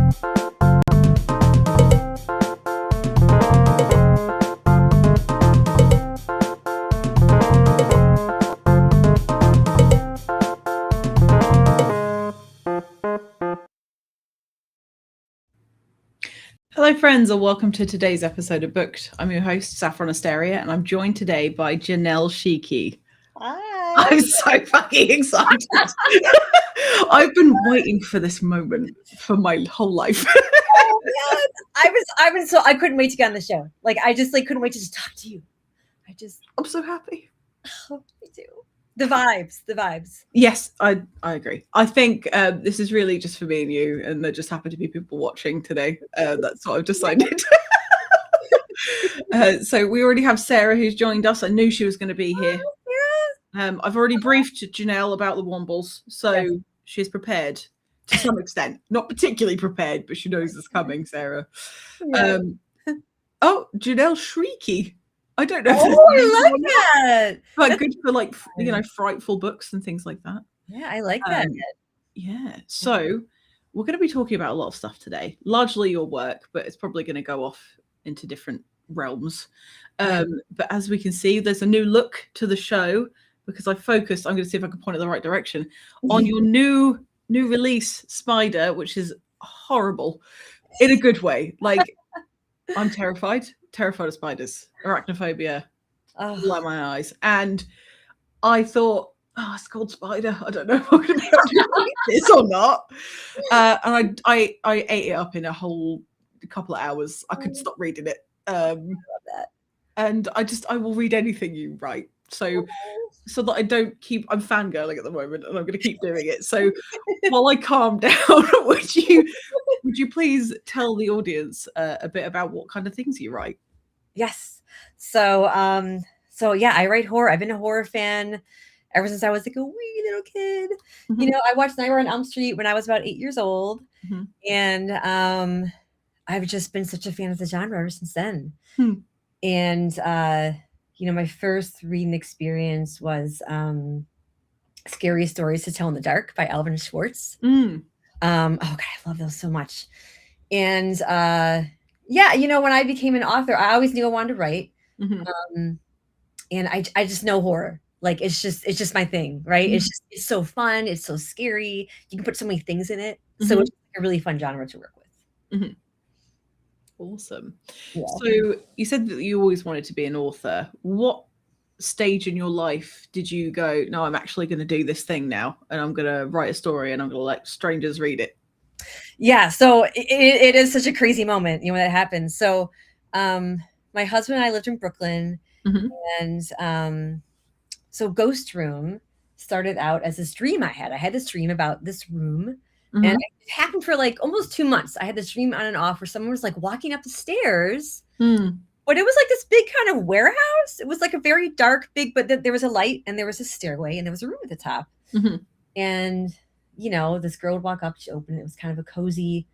Hello friends, and welcome to today's episode of Booked. I'm your host, Saffron Asteria, and I'm joined today by Janelle Schiecke. Hi. I'm so fucking excited. I've been waiting for this moment for my whole life. Oh God. I couldn't wait to get on the show. I couldn't wait to just talk to you. I'm so happy. Oh, me too. The vibes. Yes, I agree. I think this is really just for me and you, and there just happen to be people watching today. That's what I've decided. So we already have Sarah who's joined us. I knew she was going to be here. I've already briefed Janelle about the Wombles, so she's prepared to some extent. Not particularly prepared, but she knows it's coming, Sarah. Yeah. Janelle Schiecke. I don't know. I like that. But good for frightful books and things like that. Yeah, I like that. Yeah. So we're going to be talking about a lot of stuff today, largely your work, but it's probably going to go off into different realms. But as we can see, there's a new look to the show because I'm going to see if I can point it the right direction on your new release Spider, which is horrible in a good way. I'm terrified of spiders, arachnophobia, blow my eyes. And I thought, it's called Spider. I don't know if I'm going to be able to read this or not. And I ate it up in a whole couple of hours. I could stop reading it. I love that. And I will read anything you write. So that I don't keep, I'm fangirling at the moment and I'm going to keep doing it. So while I calm down, would you please tell the audience a bit about what kind of things you write? Yes. So yeah, I write horror. I've been a horror fan ever since I was like a wee little kid. Mm-hmm. I watched Nightmare on Elm Street when I was about 8 years old. Mm-hmm. And I've just been such a fan of the genre ever since then. And my first reading experience was Scary Stories to Tell in the Dark by Alvin Schwartz. Oh God, I love those so much. And when I became an author, I always knew I wanted to write. Mm-hmm. And I just know horror. It's just my thing, right? Mm-hmm. It's so fun. It's so scary. You can put so many things in it. Mm-hmm. So it's a really fun genre to work with. Mm-hmm. Awesome. Yeah. So you said that you always wanted to be an author. What stage in your life did you go, no, I'm actually going to do this thing now, and I'm going to write a story and I'm going to let strangers read it? Yeah. So it is such a crazy moment, when that happens. So my husband and I lived in Brooklyn. Mm-hmm. And so Ghost Room started out as this dream I had. I had this dream about this room. Mm-hmm. And it happened for almost 2 months. I had this dream on and off where someone was walking up the stairs. But it was this big kind of warehouse. It was a very dark, big, but there was a light and there was a stairway and there was a room at the top. Mm-hmm. And, this girl would walk up, she opened it. It was kind of a cozy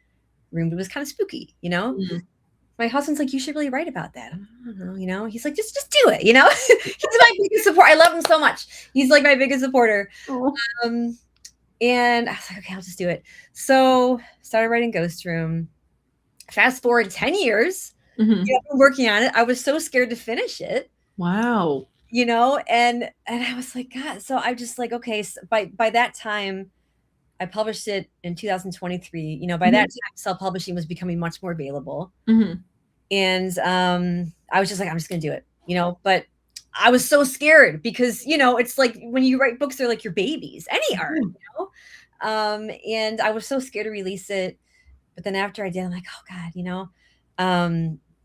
room, but it was kind of spooky, Mm-hmm. My husband's like, you should really write about that. I don't know, He's like, just do it, He's my biggest support. I love him so much. He's my biggest supporter. And I was like, okay, I'll just do it. So started writing Ghost Room. Fast forward 10 years, mm-hmm. I've been working on it. I was so scared to finish it. Wow. And I was like, God. So I just okay. So by that time, I published it in 2023. By mm-hmm. that time, self-publishing was becoming much more available. Mm-hmm. And I was just like, I'm just going to do it, but I was so scared because, it's when you write books, they're your babies, any art, and I was so scared to release it. But then after I did, I'm like, oh God,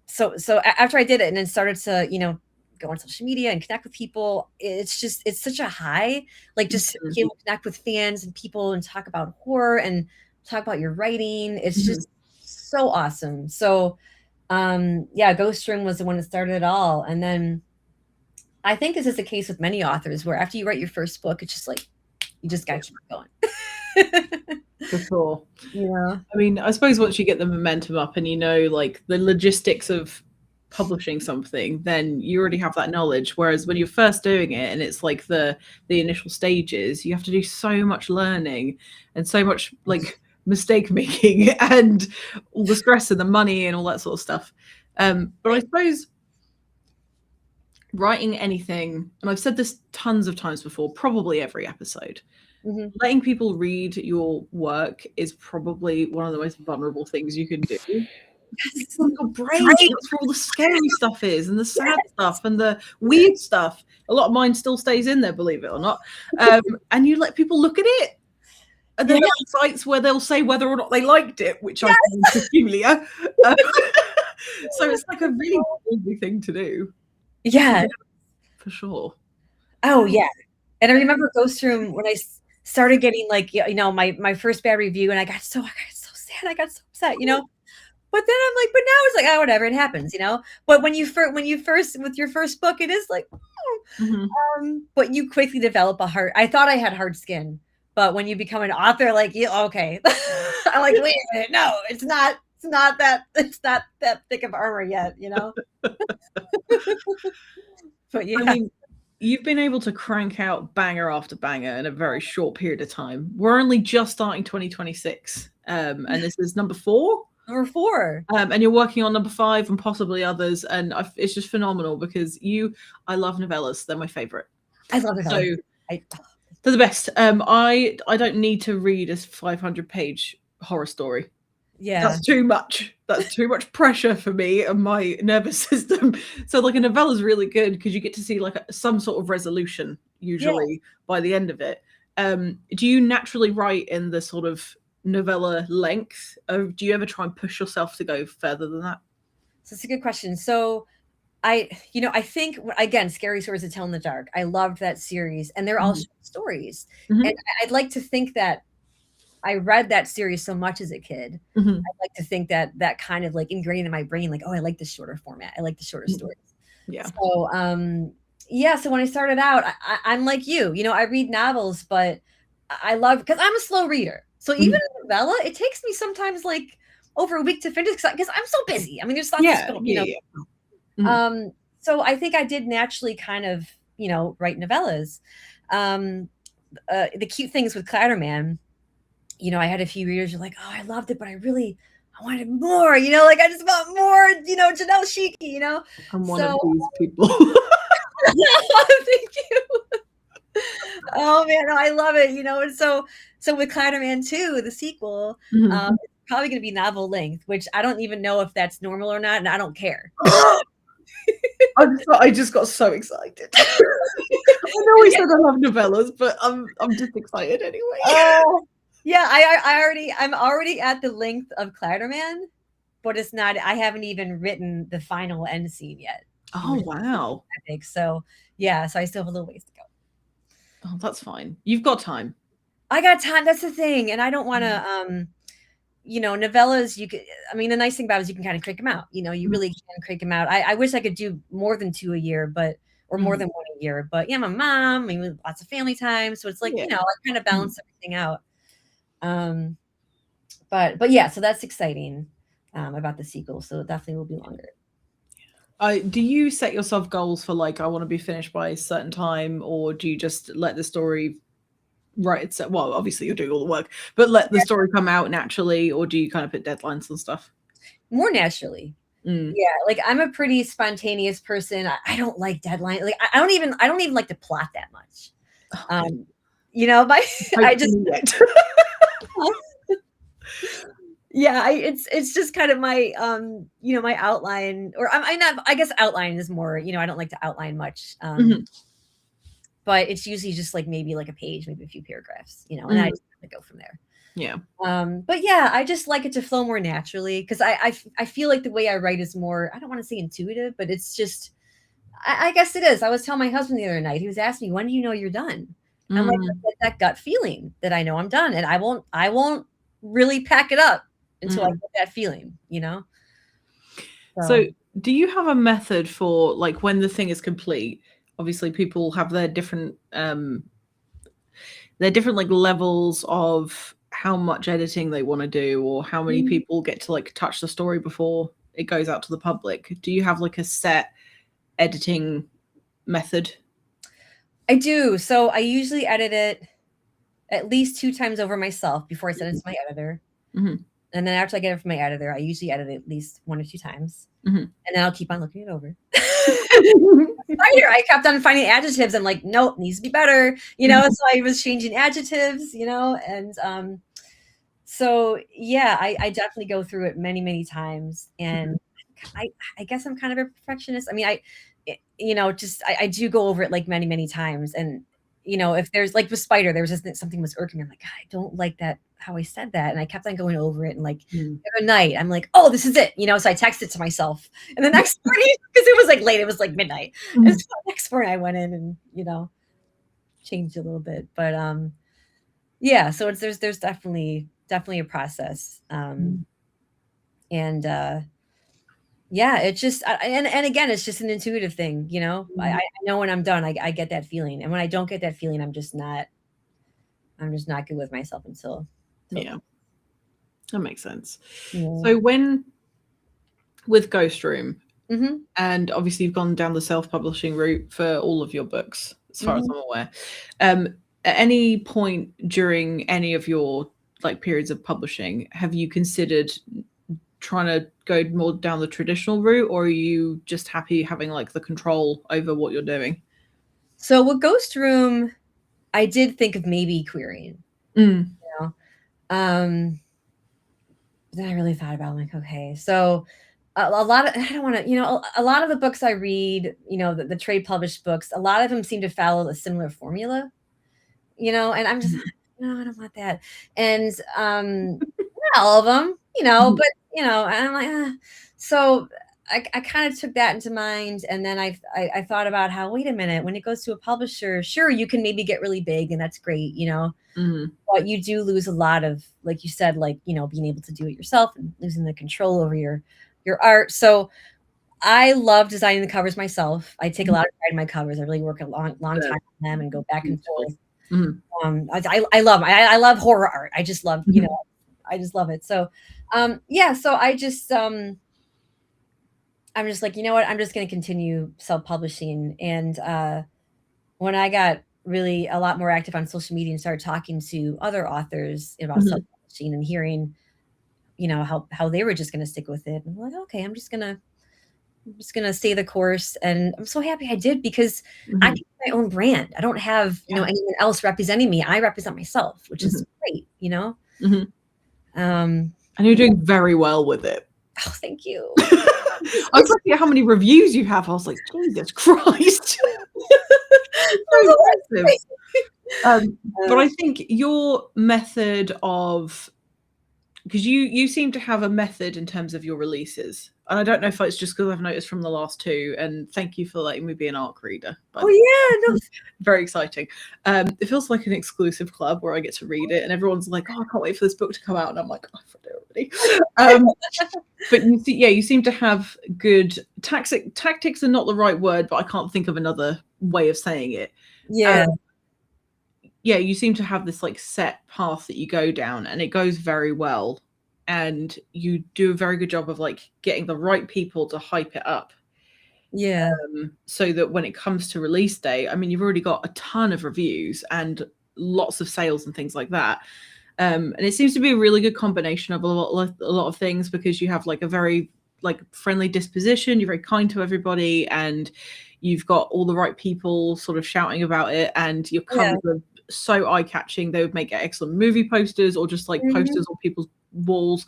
so after I did it and then started to, go on social media and connect with people, it's such a high, just mm-hmm. be able to connect with fans and people and talk about horror and talk about your writing. It's mm-hmm. just so awesome. So, Ghost Room was the one that started it all. And then I think this is the case with many authors where after you write your first book, it's just you just got to keep going. For sure. Yeah. I mean, I suppose once you get the momentum up and the logistics of publishing something, then you already have that knowledge. Whereas when you're first doing it and it's the initial stages, you have to do so much learning and so much mistake making and all the stress and the money and all that sort of stuff. But I suppose writing anything, and I've said this tons of times before, probably every episode, letting people read your work is probably one of the most vulnerable things you can do. It's on your brain. That's where all the scary stuff is, and the sad stuff, and the weird stuff. A lot of mine still stays in there, believe it or not. And you let people look at it. And then there are sites where they'll say whether or not they liked it, which I find peculiar. So it's like a really ballsy thing to do. Yeah. For sure. Oh, yeah. And I remember Ghost Room when I started getting like, you know, my first bad review, and I got so sad. I got so upset, you know. But then I'm like, but now it's like, oh, whatever, it happens, you know. But when you first with your first book, it is like, but you quickly develop a heart. I thought I had hard skin, but when you become an author, like, okay, I'm like, wait a minute, no, it's not that thick of armor yet, you know. But yeah, I mean, you've been able to crank out banger after banger in a very short period of time. We're only just starting 2026, and this is number 4. Number 4. And you're working on number 5 and possibly others. And it's just phenomenal because I love novellas. They're my favorite. I love novellas. So they're the best. I don't need to read a 500-page horror story. Yeah. That's too much. That's too much pressure for me and my nervous system. So like a novella is really good because you get to see like some sort of resolution usually by the end of it. Do you naturally write in the sort of novella length, or do you ever try and push yourself to go further than that? So it's a good question. So I think, again, Scary Stories to Tell in the Dark, I loved that series, and they're all short stories. And I'd like to think that I read that series so much as a kid. I'd like to think that kind of like ingrained in my brain, like, oh, I like the shorter format. I like the shorter stories. Yeah. So so when I started out, I'm like you know, I read novels, but I love, because I'm a slow reader. So even a novella, it takes me sometimes like over a week to finish because I'm so busy. I mean, there's lots of, you know. So I think I did naturally kind of, you know, write novellas. The cute things with Clatterman, you know, I had a few readers who were like, oh, I loved it, but I wanted more, you know, like I just want more, you know, Janelle Schiecke, you know. I'm one of these people. Thank you. Oh man, I love it, you know. And so with Clatterman 2, the sequel, it's probably going to be novel length, which I don't even know if that's normal or not, and I don't care. I just got so excited. I know we said I love novellas, but I'm just excited anyway. Yeah, I'm already at the length of Clatterman, but it's not. I haven't even written the final end scene yet. Oh wow! Epic. So yeah, so I still have a little ways to go. Oh, that's fine. You've got time. I got time. That's the thing, and I don't want to. You know, novellas, you could, I mean, the nice thing about it is you can kind of crank them out. You know, you really can crank them out. I wish I could do more than 2 a year, or more than 1 a year. But yeah, my mom, I mean, lots of family time. So it's like, you know, I kind of balance everything out. But yeah, so that's exciting about the sequel. So it definitely will be longer. Do you set yourself goals for like, I want to be finished by a certain time, or do you just let the story write itself? Well, obviously you're doing all the work, but let the story come out naturally, or do you kind of put deadlines and stuff? More naturally. Yeah, like I'm a pretty spontaneous person. I don't like deadline. Like I don't even like to plot that much. You know, I just yeah, it's just kind of my you know, my outline, or I guess outline is more, you know, I don't like to outline much. But it's usually just like maybe like a page, maybe a few paragraphs, you know, and I just kind of go from there. Yeah. But yeah, I just like it to flow more naturally, because I feel like the way I write is more, I don't want to say intuitive, but it's just, I guess it is. I was telling my husband the other night, he was asking me, when do you know you're done? I'm like, I get that gut feeling that I know I'm done, and I won't really pack it up until I get that feeling, you know? So do you have a method for like when the thing is complete? Obviously people have their different like levels of how much editing they want to do, or how many people get to like touch the story before it goes out to the public. Do you have like a set editing method? I do. So I usually edit it at least 2 times over myself before I send it to my editor. And then after I get it from my editor, I usually edit it at least 1 or 2 times. Mm-hmm. And then I'll keep on looking it over. I kept on finding adjectives. I'm like, nope, needs to be better. So I was changing adjectives, and so yeah, I definitely go through it many, many times. And I guess I'm kind of a perfectionist. I mean, I do go over it like many, many times. And if there's like with Spider, there was just something was irking me. I'm like, God, I don't like that, how I said that. And I kept on going over it. And like the other night, I'm like, oh, this is it. So I texted to myself. And the next morning, because it was like late, it was like midnight. And so the next morning I went in and, changed a little bit. But yeah, so there's definitely a process. And yeah, it's just, and again, it's just an intuitive thing, I know when I'm done, I get that feeling. And when I don't get that feeling, I'm just not good with myself until. Yeah, that makes sense. Yeah. So with Ghost Room, and obviously you've gone down the self-publishing route for all of your books, as far as I'm aware. At any point during any of your like periods of publishing, have you considered trying to go more down the traditional route, or are you just happy having like the control over what you're doing? So with Ghost Room, I did think of maybe querying. Then I really thought about it. I'm like, okay, so a lot of, I don't want to, a lot of the books I read, the trade published books, a lot of them seem to follow a similar formula, and I'm just, no, I don't want that. And not all of them, but and I'm like, so I kind of took that into mind. And then I thought about how, wait a minute, when it goes to a publisher, sure, you can maybe get really big and that's great, but you do lose a lot of, like you said, like, being able to do it yourself and losing the control over your art. So I love designing the covers myself. I take a lot of pride in my covers. I really work a long time on them and go back and forth. I love horror art. I just love, I just love it. So, yeah, so I'm just like, you know what? I'm just going to continue self-publishing. And when I got really a lot more active on social media and started talking to other authors about self-publishing and hearing, how they were just going to stick with it. And I'm like, okay, I'm just going to stay the course. And I'm so happy I did, because I have my own brand. I don't have, anyone else representing me. I represent myself, which is great, and you're doing very well with it. Oh, thank you. I was looking at how many reviews you have. I was like, Jesus Christ. So impressive. But I think your method of, because you seem to have a method in terms of your releases. And I don't know if it's just because I've noticed from the last 2, and thank you for letting me be an ARC reader. Oh yeah, no, very exciting. It feels like an exclusive club where I get to read it, and everyone's like, "Oh, I can't wait for this book to come out," and I'm like, "Oh, I've read it already." But you seem to have good tactics are not the right word, but I can't think of another way of saying it. Yeah. Yeah, you seem to have this like set path that you go down, and it goes very well. And you do a very good job of like getting the right people to hype it up. Yeah. So that when it comes to release day, I mean, you've already got a ton of reviews and lots of sales and things like that. And it seems to be a really good combination of a lot of things, because you have like a very like friendly disposition. You're very kind to everybody, and you've got all the right people sort of shouting about it, and your covers are so eye-catching. They would make excellent movie posters, or just like posters on people's walls.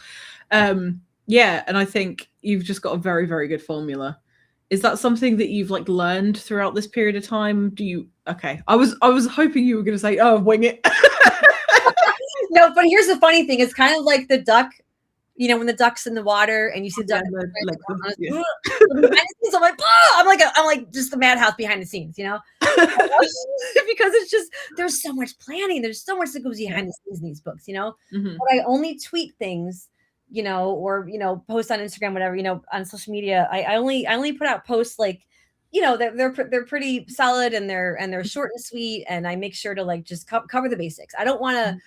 And I think you've just got a very, very good formula. Is that something that you've like learned throughout this period of time? Okay, I was hoping you were going to say, oh, wing it. No, but here's the funny thing. It's kind of like the duck, when the duck's in the water and you see the duck. I'm like just the madhouse behind the scenes, because it's just, there's so much planning. There's so much that goes behind the scenes in these books, but I only tweet things, or, post on Instagram, whatever, on social media. I only put out posts like, they're pretty solid, and they're short and sweet. And I make sure to like, just cover the basics. I don't want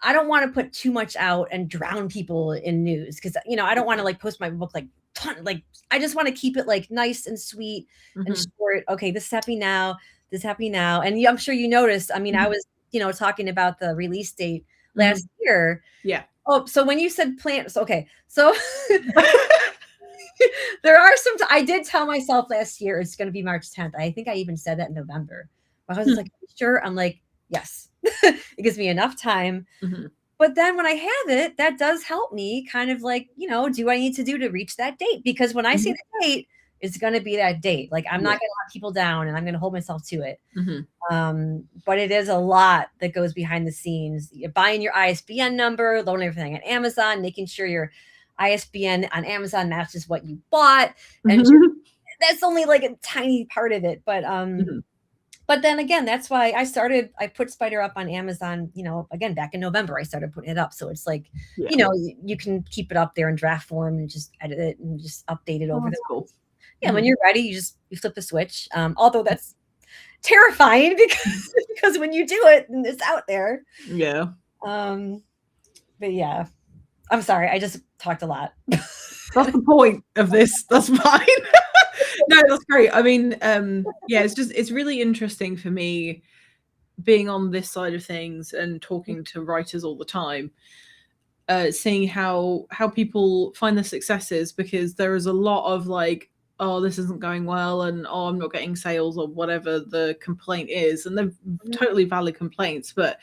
to put too much out and drown people in news, because I don't want to like post my book like I just want to keep it like nice and sweet and short. Okay, this is happening now. And I'm sure you noticed. I mean, I was talking about the release date last year. Yeah. Oh, so when you said plants, okay. So there are some, I did tell myself last year it's going to be March 10th. I think I even said that in November. My husband's like, sure. I'm like, yes. It gives me enough time. But then when I have it, that does help me kind of like, do what I need to do to reach that date? Because when I say the date, it's going to be that date. Like, I'm not going to let people down, and I'm going to hold myself to it. But it is a lot that goes behind the scenes. You're buying your ISBN number, loading everything on Amazon, making sure your ISBN on Amazon matches what you bought. And that's only like a tiny part of it. But then again, that's why I put Spider up on Amazon, again, back in November, I started putting it up. So it's like, you can keep it up there in draft form and just edit it and just update it over the cool. Yeah, when you're ready, you flip the switch. Although that's terrifying because when you do it and it's out there. Yeah. But yeah, I'm sorry. I just talked a lot. That's the point of this. That's fine. No, that's great. I mean, yeah, it's really interesting for me being on this side of things and talking to writers all the time, seeing how people find the successes, because there is a lot of like, oh, this isn't going well, and oh, I'm not getting sales, or whatever the complaint is, and they're totally valid complaints. But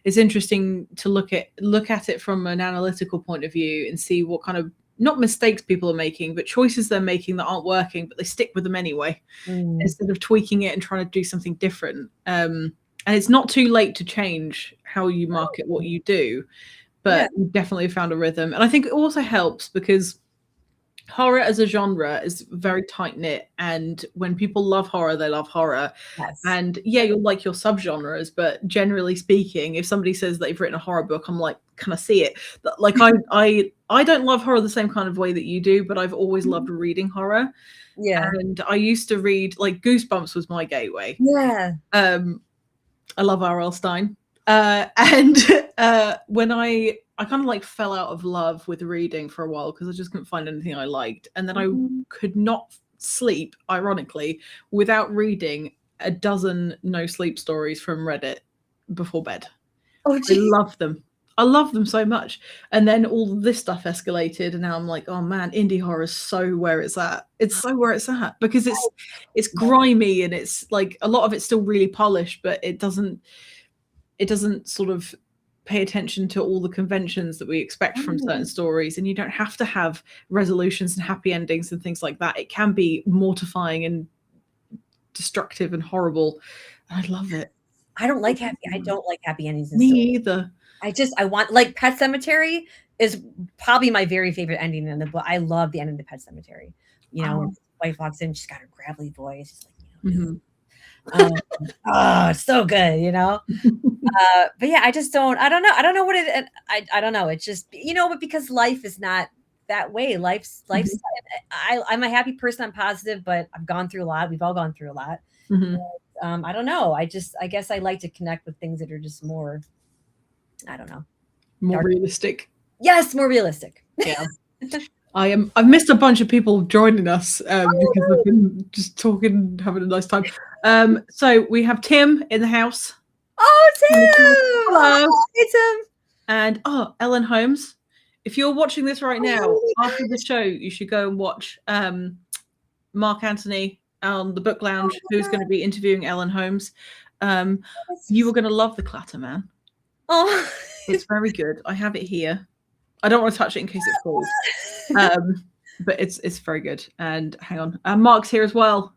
it's interesting to look at it from an analytical point of view and see what kind of, not mistakes people are making, but choices they're making that aren't working, but they stick with them anyway, instead of tweaking it and trying to do something different. And it's not too late to change how you market what you do, but you definitely found a rhythm. And I think it also helps because horror as a genre is very tight knit, and when people love horror, they love horror. And yeah, you'll like your subgenres, but generally speaking, if somebody says they've written a horror book, I'm like, can I see it? Like, I don't love horror the same kind of way that you do, but I've always loved reading horror. And I used to read, like, Goosebumps was my gateway. I love R.L. Stein. And when I kind of like fell out of love with reading for a while because I just couldn't find anything I liked. And then I could not sleep, ironically, without reading a dozen no sleep stories from Reddit before bed. I love them. I love them so much. And then all this stuff escalated, and now I'm like, oh man, indie horror is so where it's at. It's so where it's at because it's grimy, and it's like a lot of it's still really polished, but it doesn't sort of pay attention to all the conventions that we expect from certain stories. And you don't have to have resolutions and happy endings and things like that. It can be mortifying and destructive and horrible. And I love it. I don't like happy endings. Me either. I want, like, Pet Sematary is probably my very favorite ending in the book. I love the ending of Pet Sematary. When his wife walks in, she's got her gravelly voice. She's like, oh, it's so good, but yeah, I don't know what it, I don't know. It's just, but because life is not that way. Life's I'm a happy person. I'm positive, but I've gone through a lot. We've all gone through a lot. I don't know. I guess I like to connect with things that are just more, I don't know, more realistic. Yes, more realistic. Yeah. I've missed a bunch of people joining us because I've been just talking, having a nice time. So we have Tim in the house. Oh, Tim! Hello. Hey, Tim. And Ellen Holmes. If you're watching this right now, after the show, you should go and watch Mark Anthony on the Book Lounge, who's going to be interviewing Ellen Holmes. You were going to love The Clatter Man. Oh, it's very good. I have it here. I don't want to touch it in case it falls. But it's very good. And hang on, Mark's here as well.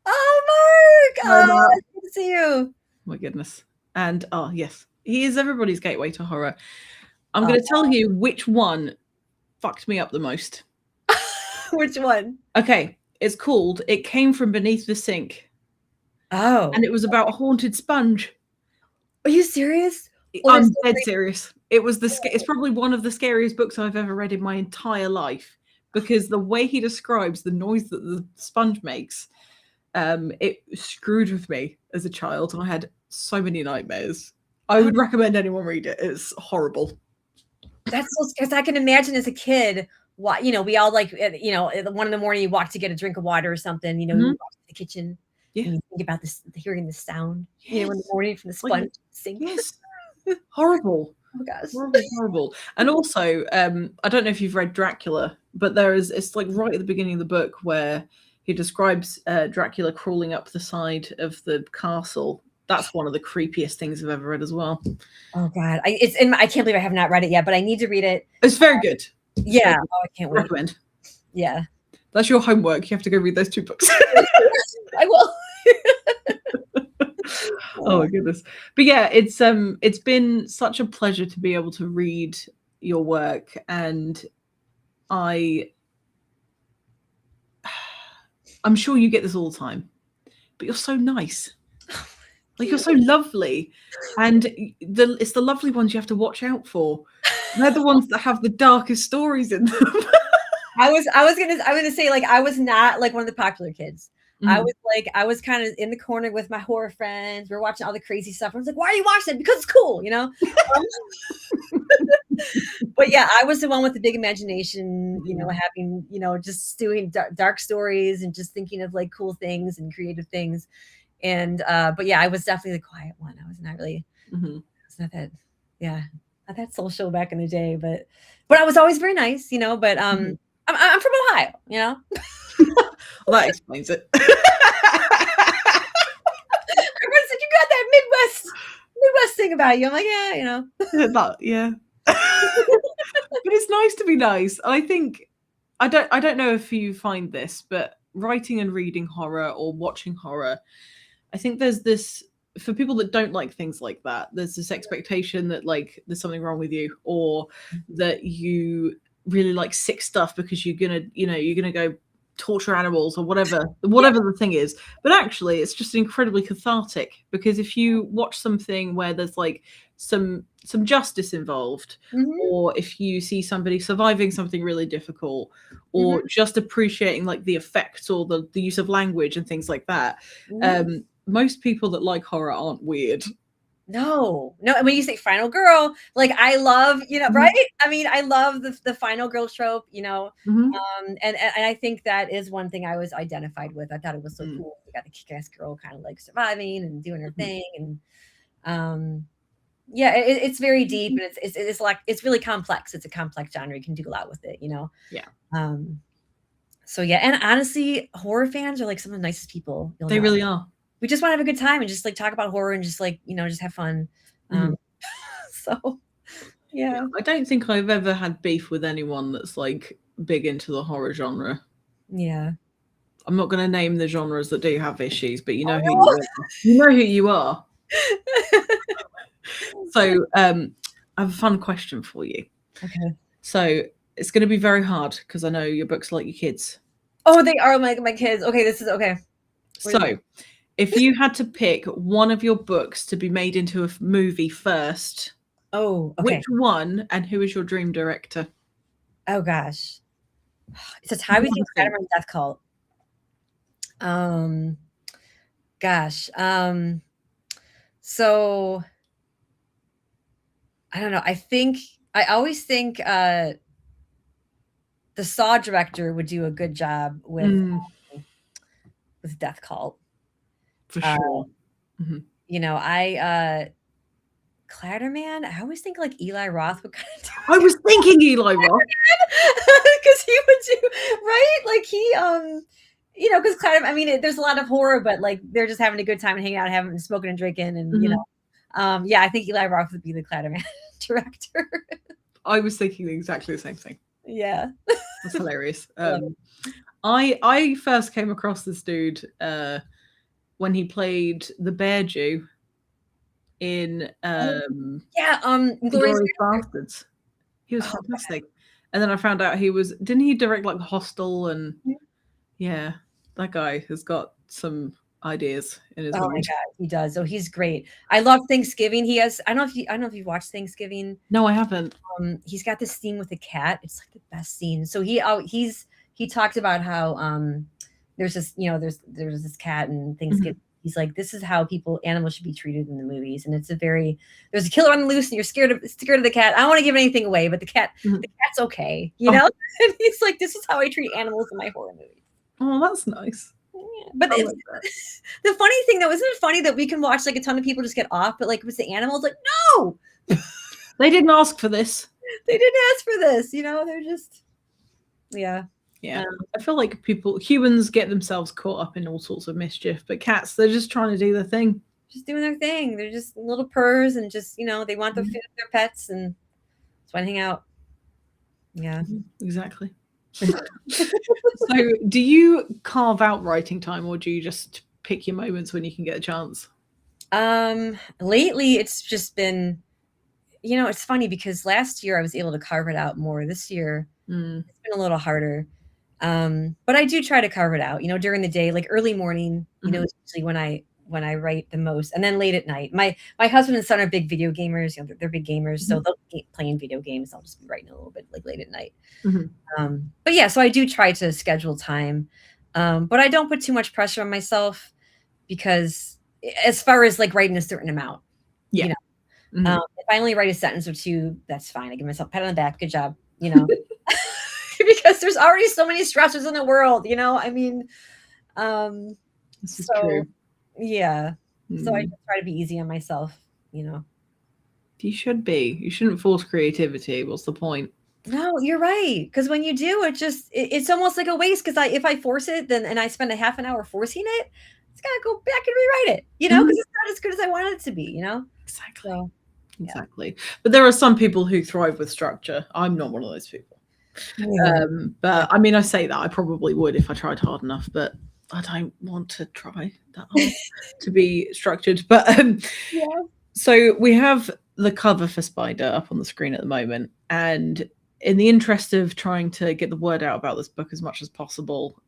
Oh, Mark! Oh, good to see you. My goodness. And yes, he is everybody's gateway to horror. I'm going to tell you which one fucked me up the most. Which one? Okay, it's called It Came From Beneath the Sink. Oh. And it was about a haunted sponge. Are you serious? I'm dead serious. It's probably one of the scariest books I've ever read in my entire life, because the way he describes the noise that the sponge makes, it screwed with me as a child, and I had so many nightmares. I would recommend anyone read it. It's horrible. That's so, because I can imagine as a kid, we all like, at 1 a.m, you walk to get a drink of water or something, you walk to the kitchen, and you think about hearing the sound, in the morning from the sponge sink. Yes. Horrible. Oh gosh. Horrible. And also, I don't know if you've read Dracula, but it's like right at the beginning of the book where he describes Dracula crawling up the side of the castle. That's one of the creepiest things I've ever read as well. Oh god, I can't believe I have not read it yet, but I need to read it. It's very good. Yeah. Oh, I can't wait. Recommend. Yeah. That's your homework. You have to go read those 2 books. I will. Oh my goodness. But yeah, it's been such a pleasure to be able to read your work, and I'm sure you get this all the time, but you're so nice. Like, you're so lovely, and it's the lovely ones you have to watch out for. They're the ones that have the darkest stories in them. I was gonna say, like, I was not like one of the popular kids. I was kind of in the corner with my horror friends. We're watching all the crazy stuff. I was like, why are you watching it? Because it's cool, you know? But yeah, I was the one with the big imagination, you know, having, you know, just doing dark stories and just thinking of like cool things and creative things. And, but yeah, I was definitely the quiet one. I was not really, it's not that, yeah, not that social back in the day, but I was always very nice, you know, but, I'm from Ohio, you know? Well, that explains it. Everyone said, you got that Midwest thing about you. I'm like, yeah, you know. Yeah. But it's nice to be nice. I think I don't know if you find this, but writing and reading horror or watching horror, I think there's this, for people that don't like things like that, there's this expectation that like there's something wrong with you, or that you really like sick stuff because you're gonna go torture animals or whatever the thing is. But actually it's just incredibly cathartic, because if you watch something where there's like some justice involved, or if you see somebody surviving something really difficult, or just appreciating like the effects or the use of language and things like that, most people that like horror aren't weird. No. And when you say final girl, like I love, you know, right? I mean, I love the final girl trope, you know. And I think that is one thing I was identified with. I thought it was so cool. We got the kick-ass girl kind of like surviving and doing her thing. And yeah, it's very deep, and it's like, it's really complex. It's a complex genre. You can do a lot with it, you know. Yeah. So yeah, and honestly, horror fans are like some of the nicest people. They really are. We just want to have a good time and just like talk about horror and just like, you know, just have fun. So yeah. I don't think I've ever had beef with anyone that's like big into the horror genre. Yeah. I'm not going to name the genres that do have issues, but you know who you are. You know who you are. So I have a fun question for you. Okay. So it's going to be very hard because I know your books are like your kids. Oh, they are my kids. Okay, this is okay. So if you had to pick one of your books to be made into a movie first, which one, and who is your dream director? Oh gosh, it's a tie between Spider-Man and Death Cult. Gosh, so I don't know. I always think the Saw director would do a good job with Death Cult. For sure. You know, Clatterman, I always think like Eli Roth would kind of do I was thinking Eli Roth. because he would do, right? Like he, you know, because Clatterman, I mean, there's a lot of horror, but like they're just having a good time and hanging out, having smoking and drinking, and you know, yeah, I think Eli Roth would be the Clatterman director. I was thinking exactly the same thing. Yeah, that's hilarious. I first came across this dude when he played the Bear Jew in Glorious Bastards. He was fantastic. And then I found out didn't he direct like Hostel, and yeah, that guy has got some ideas in his mind. My god, he does. Oh, he's great. I love Thanksgiving. He has, I don't know if you've watched Thanksgiving. No, I haven't. He's got this scene with a cat. It's like the best scene. So he talked about how there's this, you know, there's this cat in Thanksgiving. He's like, this is how animals should be treated in the movies. And it's there's a killer on the loose and you're scared of the cat. I don't want to give anything away, but the cat's okay, you know? And he's like, this is how I treat animals in my horror movies. Oh, that's nice. Yeah. But the funny thing though, isn't it funny that we can watch like a ton of people just get off, but like with the animals, like, no. They didn't ask for this. They didn't ask for this, they're just, yeah. I feel like humans get themselves caught up in all sorts of mischief, but cats, they're just trying to do their thing. Just doing their thing. They're just little purrs and just, they want the food of their pets and just want to hang out. Yeah. Exactly. So do you carve out writing time, or do you just pick your moments when you can get a chance? Lately it's just been, it's funny because last year I was able to carve it out more. This year it's been a little harder. But I do try to carve it out, during the day, like early morning, is usually when I write the most, and then late at night. My husband and son are big video gamers. They're big gamers, so they'll be playing video games. I'll just be writing a little bit like late at night. But yeah, so I do try to schedule time, but I don't put too much pressure on myself because as far as like writing a certain amount, if I only write a sentence or two, that's fine. I give myself a pat on the back. Good job, because there's already so many stressors in the world, I mean, this is true. Yeah. So I just try to be easy on myself, You should be. You shouldn't force creativity. What's the point? No, you're right. Because when you do, it's almost like a waste. Because if I force it, and I spend a half an hour forcing it, it's gotta go back and rewrite it, because it's not as good as I wanted it to be, Exactly. So, exactly. But there are some people who thrive with structure. I'm not one of those people. But I mean, I say that I probably would if I tried hard enough, but I don't want to try that hard to be structured. But so we have the cover for Spider up on the screen at the moment, and in the interest of trying to get the word out about this book as much as possible,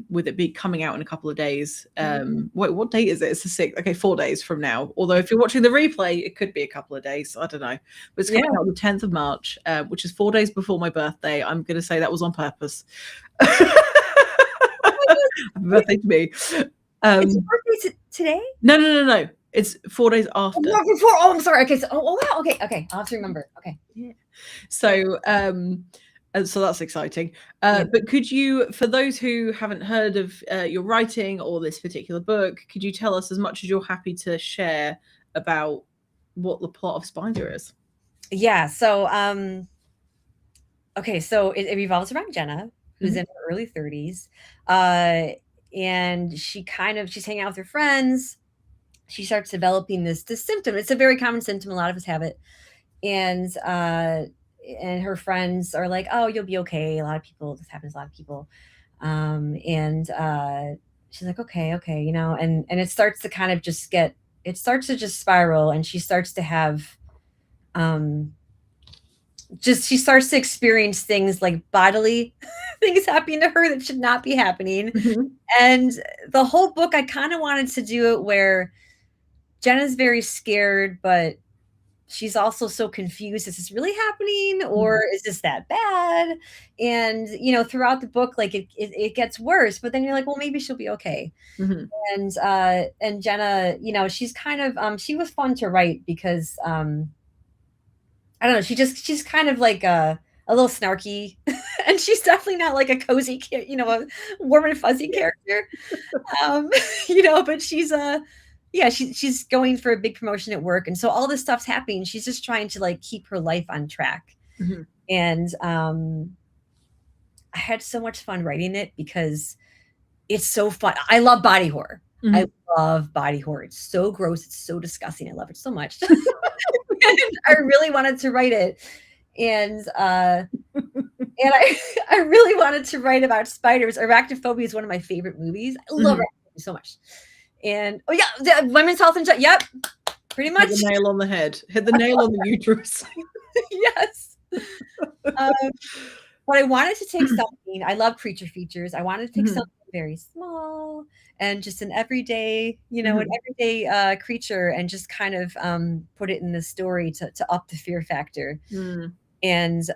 with it be coming out in a couple of days. Wait, what date is it? It's the 6th. Okay, 4 days from now. Although if you're watching the replay, it could be a couple of days. I don't know. But it's coming out on the 10th of March, which is 4 days before my birthday. I'm going to say that was on purpose. Happy birthday to me. It's your birthday today? No. It's 4 days after. Oh, I'm sorry. Okay. So, wow. Okay. I'll have to remember. Okay. Yeah. So, so that's exciting. But could you, for those who haven't heard of your writing or this particular book, could you tell us as much as you're happy to share about what the plot of Spider is? Yeah. So, okay. So it revolves around Jenna, who's in her early 30s, and she's hanging out with her friends. She starts developing this symptom. It's a very common symptom. A lot of us have it. And her friends are like, oh, you'll be okay. This happens to a lot of people. And she's like, okay. And it starts to kind of just spiral, and she starts to have, she starts to experience things like bodily things happening to her that should not be happening. And the whole book, I kind of wanted to do it where Jenna's very scared, but she's also so confused. Is this really happening, or is this that bad? And, throughout the book, like it gets worse, but then you're like, well, maybe she'll be okay. And Jenna, she's kind of, she was fun to write because, I don't know. She's kind of like a little snarky, and she's definitely not like a cozy, a warm and fuzzy character. But she's she's going for a big promotion at work. And so all this stuff's happening. She's just trying to like keep her life on track. And I had so much fun writing it because it's so fun. I love body horror. I love body horror. It's so gross. It's so disgusting. I love it so much. I really wanted to write it. And I really wanted to write about spiders. Arachnophobia is one of my favorite movies. I love arachnophobia so much. And women's health and yep, pretty much. Hit the nail on the head. Hit the nail on the uterus. Yes. But I wanted to take something. I love creature features. I wanted to take something very small and just an everyday, creature, and just kind of put it in the story to up the fear factor. And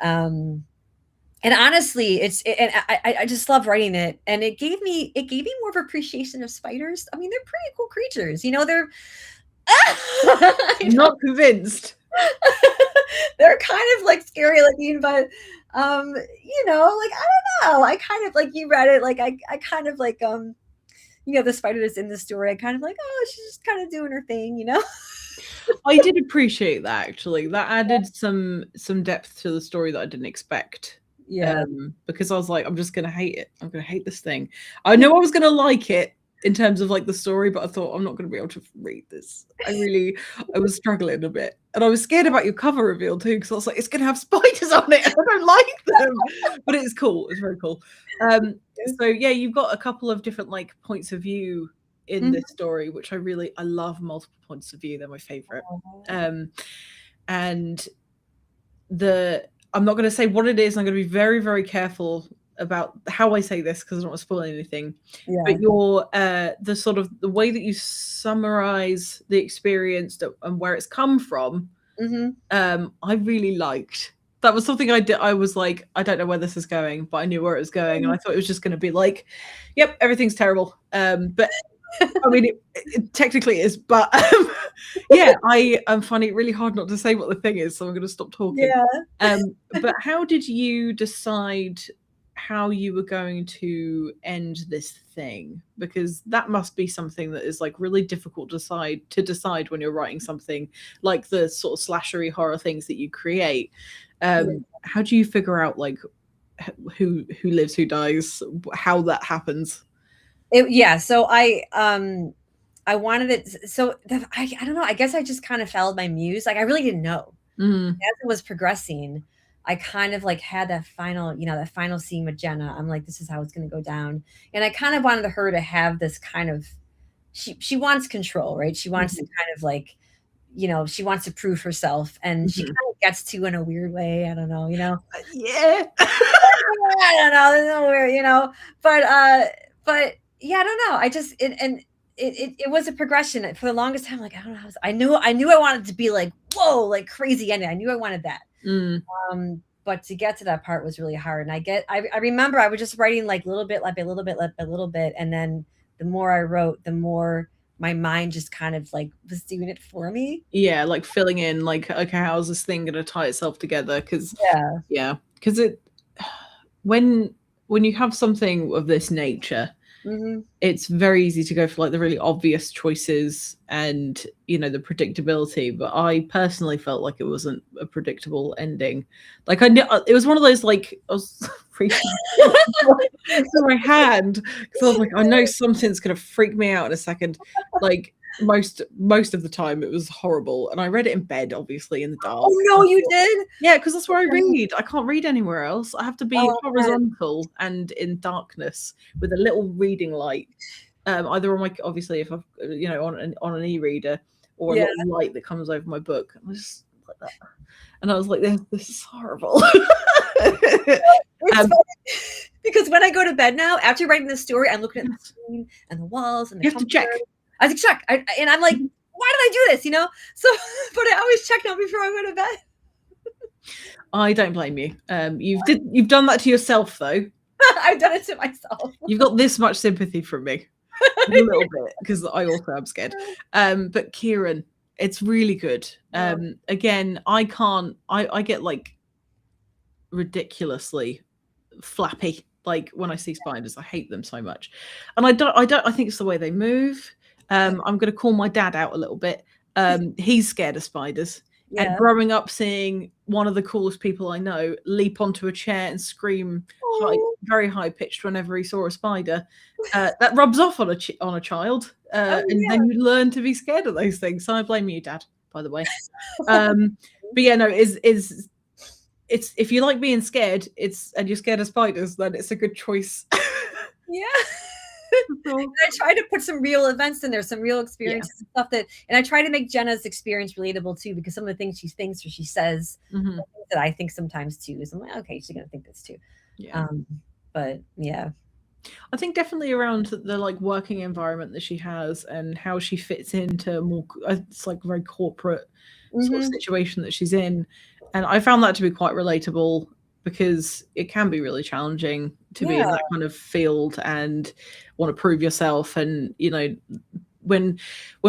honestly, I just love writing it, and it gave me more of appreciation of spiders. I mean, they're pretty cool creatures, they're I'm not convinced. They're kind of like scary looking, but like I don't know. I kind of like, you read it, like I kind of like the spider that's in the story. I kind of like, oh, she's just kind of doing her thing, I did appreciate that, actually. That added some depth to the story that I didn't expect. Yeah. Because I was like, I'm just gonna hate it. I'm gonna hate this thing. I know I was gonna like it in terms of like the story, but I thought I'm not gonna be able to read this. I was struggling a bit. And I was scared about your cover reveal too, because I was like, it's gonna have spiders on it, and I don't like them. But it's cool. It's very cool. So yeah, you've got a couple of different like points of view in this story, which I love multiple points of view. They're my favorite. And I'm not going to say what it is. I'm going to be very, very careful about how I say this because I don't want to spoil anything. Yeah. But your the sort of the way that you summarize the experience and where it's come from, I really liked. That was something I did. I was like, I don't know where this is going, but I knew where it was going, and I thought it was just going to be like, yep, everything's terrible. But I mean, it technically is, but yeah, I'm finding it really hard not to say what the thing is, so I'm going to stop talking. Yeah. But how did you decide how you were going to end this thing? Because that must be something that is like really difficult to decide when you're writing something like the sort of slashery horror things that you create. How do you figure out like who lives, who dies, how that happens? So I wanted it. So I don't know. I guess I just kind of followed my muse. Like I really didn't know. As it was progressing, I kind of like had that final scene with Jenna. I'm like, this is how it's going to go down. And I kind of wanted her to have this kind of, she wants control, right? She wants to kind of like, she wants to prove herself, and she kind of gets to in a weird way. I don't know, Yeah. I don't know. There's no weird, but yeah, I don't know. I just it was a progression for the longest time. Like I don't know. I knew I wanted to be like whoa, like crazy ending. I knew I wanted that. But to get to that part was really hard. And I remember I was just writing like little bit, like a little bit, like a little bit, and then the more I wrote, the more my mind just kind of like was doing it for me. Yeah, like filling in, like, okay, how's this thing gonna tie itself together? Because it when you have something of this nature, it's very easy to go for like the really obvious choices and the predictability. But I personally felt like it wasn't a predictable ending. Like I knew it was one of those, like I was freaking my hand because I was like, I know something's gonna freak me out in a second. Like most of the time it was horrible, and I read it in bed, obviously in the dark. Oh no, you did? Yeah, because that's where I read. I can't read anywhere else. I have to be horizontal and in darkness with a little reading light, either on my, obviously if I've on an e-reader, or a little light that comes over my book. I was just like that, and I was like, this is horrible. Because when I go to bed now, after writing this story, I'm looking at the screen and the walls and the you have to check. I was like, check. And I'm like, why did I do this? So, but I always check now before I go to bed. I don't blame you. You've done that to yourself, though. I've done it to myself. You've got this much sympathy from me, a little bit, because I also am scared. But Kieran, it's really good. Again, I get like ridiculously flappy. Like when I see spiders, I hate them so much, and I think it's the way they move. I'm going to call my dad out a little bit. He's scared of spiders. And growing up seeing one of the coolest people I know leap onto a chair and scream very high pitched whenever he saw a spider, that rubs off on a child, and then you learn to be scared of those things. So I blame you, Dad, by the way. But yeah, no, it's if you like being scared, and you're scared of spiders, then it's a good choice. Yeah. I try to put some real events in there, some real experiences and stuff and I try to make Jenna's experience relatable too, because some of the things she thinks or she says that I think sometimes too is I'm like, okay, she's gonna think this too. But yeah, I think definitely around the like working environment that she has and how she fits into more, it's like a very corporate sort of situation that she's in, and I found that to be quite relatable, because it can be really challenging to be in that kind of field and want to prove yourself. And when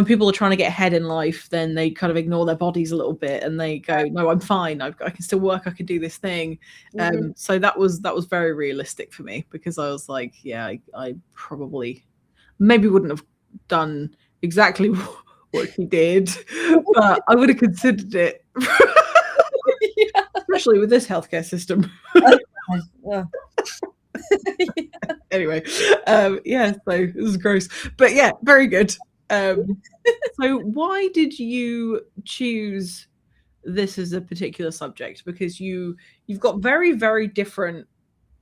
people are trying to get ahead in life, then they kind of ignore their bodies a little bit and they go, no, I'm fine, I can still work, I can do this thing. So that was very realistic for me, because I was like, I probably maybe wouldn't have done exactly what she did, but I would have considered it. Yeah. Especially with this healthcare system. Anyway, yeah, so this is gross. But yeah, very good. So why did you choose this as a particular subject? Because you've got very, very different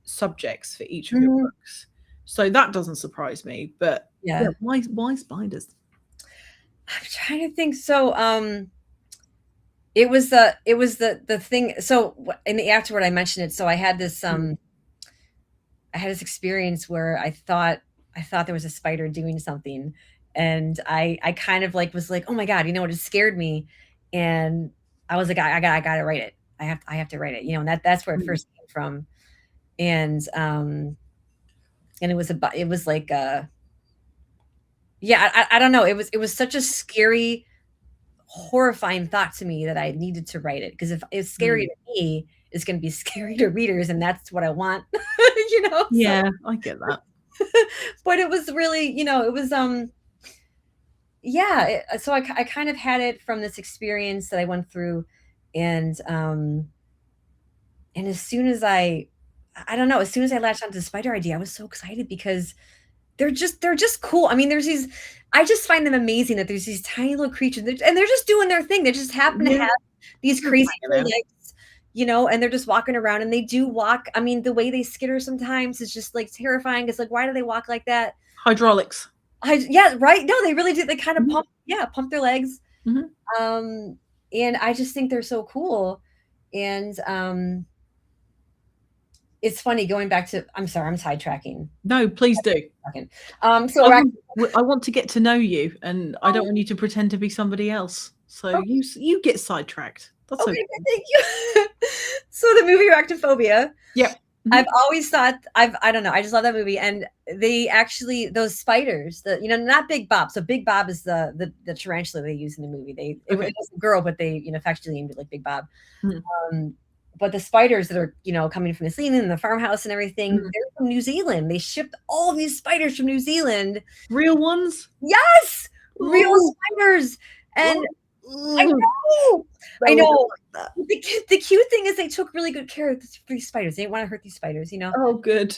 subjects for each of your books. So that doesn't surprise me. But yeah, why spiders? I'm trying to think. So it was the thing. So in the afterward I mentioned it. So I had this experience where I thought there was a spider doing something, and I kind of like was like, oh my God, you know what, it scared me. And I was like, I gotta write it. I have to write it, you know, and that's where it first came from. And it was like yeah, I don't know. It was such a scary, horrifying thought to me that I needed to write it, because if it's scary to me, it's going to be scary to readers, and that's what I want. You know? Yeah, so. I get that. But it was really, you know, it was yeah. So I kind of had it from this experience that I went through, and as soon as I don't know, as soon as I latched onto the spider idea, I was so excited because they're just cool. I mean, I just find them amazing that there's these tiny little creatures, and they're just doing their thing. They just happen to have these crazy legs, you know, and they're just walking around, and they do walk. I mean, the way they skitter sometimes is just like terrifying. It's like, why do they walk like that? Hydraulics. Yeah, right. No, they really do. They kind of pump their legs. And I just think they're so cool. And it's funny going back to, I'm sorry, I'm sidetracking. No, please do. So I want to get to know you, and I don't want you to pretend to be somebody else. So you get sidetracked. That's okay. Thank you. So the movie Arachnophobia. Yep. I've always thought, I don't know, I just love that movie. And they actually, those spiders, you know, not Big Bob. So Big Bob is the tarantula they use in the movie. It was a girl, but they, you know, affectionately named it like Big Bob. But the spiders that are, you know, coming from New Zealand and the farmhouse and everything, they're from New Zealand. They shipped all these spiders from New Zealand. Real ones? Yes! Real spiders. And I know. The cute thing is they took really good care of these spiders. They didn't want to hurt these spiders, you know? Oh, good.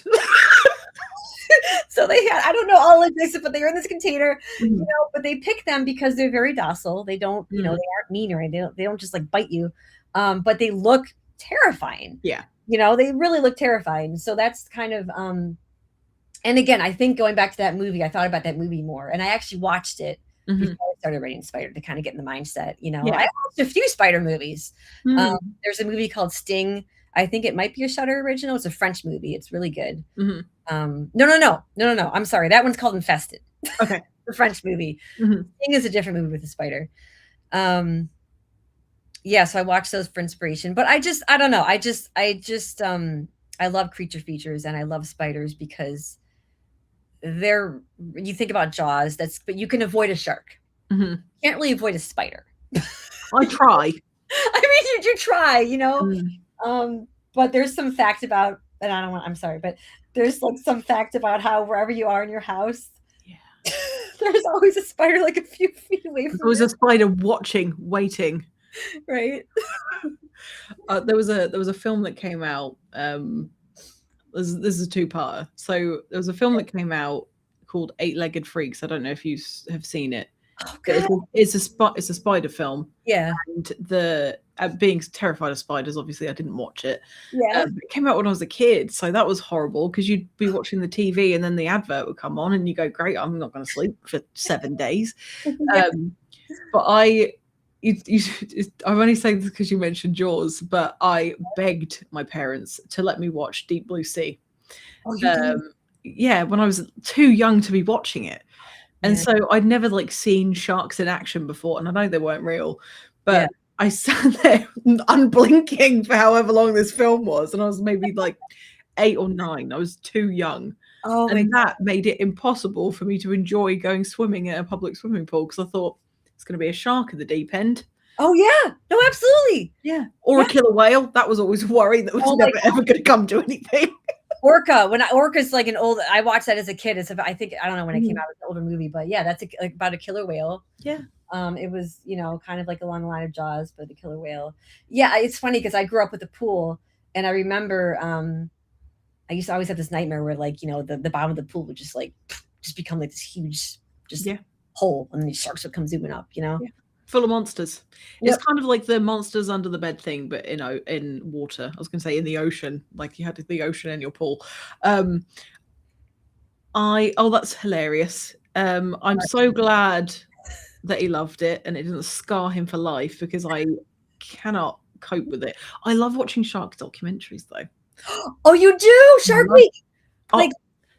So they had, I don't know all of this, but they were in this container, you know, but they pick them because they're very docile. They don't, you know, they aren't mean or anything. They don't just like bite you. But they look terrifying. Yeah. You know, they really look terrifying. So that's kind of, and again, I think going back to that movie, I thought about that movie more, and I actually watched it before I started writing Spider to kind of get in the mindset. You know, I watched a few Spider movies. There's a movie called Sting. I think it might be a Shudder original. It's a French movie. It's really good. No. I'm sorry. That one's called Infested. Okay. The French movie. Sting is a different movie with a spider. Yeah, so I watched those for inspiration, but I don't know. I love creature features, and I love spiders because you think about Jaws, but you can avoid a shark. You can't really avoid a spider. I try. I mean, you try, you know, but there's some fact about, and I'm sorry, but there's like some fact about how wherever you are in your house, there's always a spider like a few feet away from you. There's a spider watching, waiting. Right. There was a film that came out. This is a two-parter. So there was a film that came out called Eight-Legged Freaks. I don't know if you have seen it. Oh, it's a spider film. Yeah. And being terrified of spiders, obviously I didn't watch it. Yeah. It came out when I was a kid, so that was horrible because you'd be watching the TV and then the advert would come on and you go, great, I'm not going to sleep for 7 days. But I'm only saying this because you mentioned Jaws, but I begged my parents to let me watch Deep Blue Sea. Oh, you did? Yeah, when I was too young to be watching it. And so I'd never like seen sharks in action before, and I know they weren't real, but I sat there unblinking for however long this film was, and I was maybe like 8 or 9. I was too young. Oh, and that made it impossible for me to enjoy going swimming at a public swimming pool because I thought it's going to be a shark at the deep end. Oh yeah, no, absolutely. Yeah, or a killer whale. That was always a worry that was never ever going to come to anything. Orca. Orca's like an old. I watched that as a kid. I don't know when it came out. It's an older movie, but yeah, that's like about a killer whale. Yeah. It was, kind of like along the line of Jaws, but the killer whale. Yeah, it's funny because I grew up with a pool, and I remember I used to always have this nightmare where like, the bottom of the pool would just become like this huge hole, and these sharks would come zooming up, Yeah. Full of monsters. Yep. It's kind of like the monsters under the bed thing, but in water. I was going to say in the ocean, like you had the ocean in your pool. That's hilarious. I'm so glad that he loved it and it didn't scar him for life, because I cannot cope with it. I love watching shark documentaries though. Oh, you do? Shark Week. Like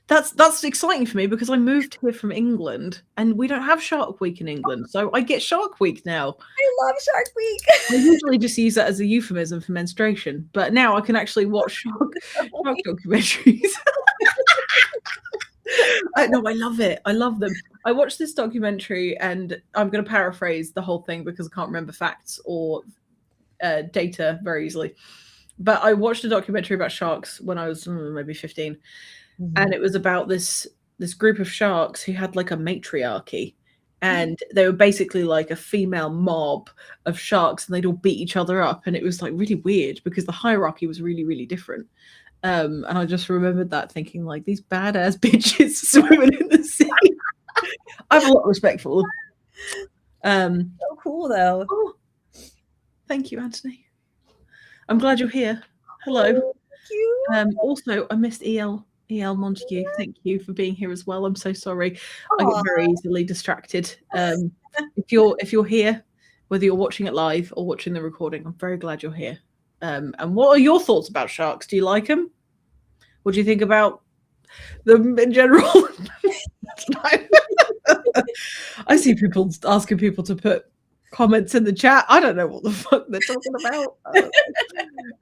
that's exciting for me because I moved here from England and we don't have Shark Week in England. So I get Shark Week now. I love Shark Week. I usually just use that as a euphemism for menstruation, but now I can actually watch shark documentaries. No, I love it. I love them. I watched this documentary, and I'm going to paraphrase the whole thing because I can't remember facts or data very easily. But I watched a documentary about sharks when I was maybe 15. And it was about this group of sharks who had like a matriarchy, and they were basically like a female mob of sharks, and they'd all beat each other up, and it was like really weird because the hierarchy was really, really different. And I just remembered that thinking like, these badass bitches swimming in the sea. I have a lot of respect for them. So cool though. Oh, thank you, Anthony. I'm glad you're here. Hello. Thank you. Also, I missed EL Montague, thank you for being here as well. I'm so sorry. I get very easily distracted. If you're here, whether you're watching it live or watching the recording, I'm very glad you're here. And what are your thoughts about sharks? Do you like them? What do you think about them in general? I see people asking people to put comments in the chat. I don't know what the fuck they're talking about.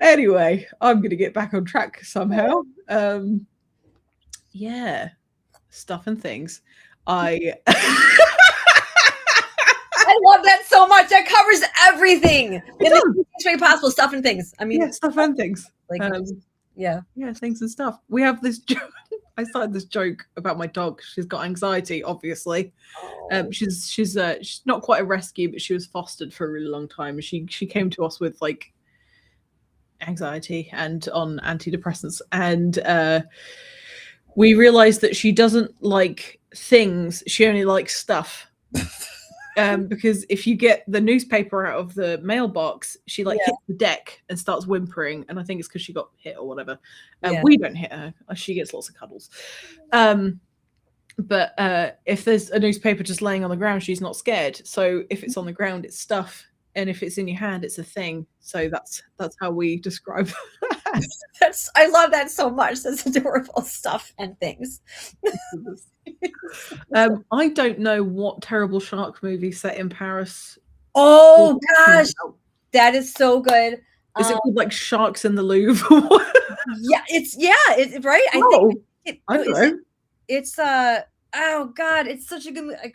Anyway, I'm going to get back on track somehow. Yeah, stuff and things. I love that so much. That covers everything in the best way possible. Stuff and things. I mean, stuff and things. Like, things and stuff. We have this joke. I started this joke about my dog. She's got anxiety, obviously. She's not quite a rescue, but she was fostered for a really long time. She came to us with like anxiety and on antidepressants, and we realized that she doesn't like things. She only likes stuff. Because if you get the newspaper out of the mailbox, she hits the deck and starts whimpering. And I think it's because she got hit or whatever. We don't hit her. She gets lots of cuddles. But if there's a newspaper just laying on the ground, she's not scared. So if it's on the ground, it's stuff. And if it's in your hand, it's a thing. So that's how we describe that. I love that so much. That's adorable. Stuff and things. I don't know what terrible shark movie set in Paris. Oh gosh, that is so good. Is it called like Sharks in the Louvre? It's right. I think I don't know. It's oh god, it's such a good movie.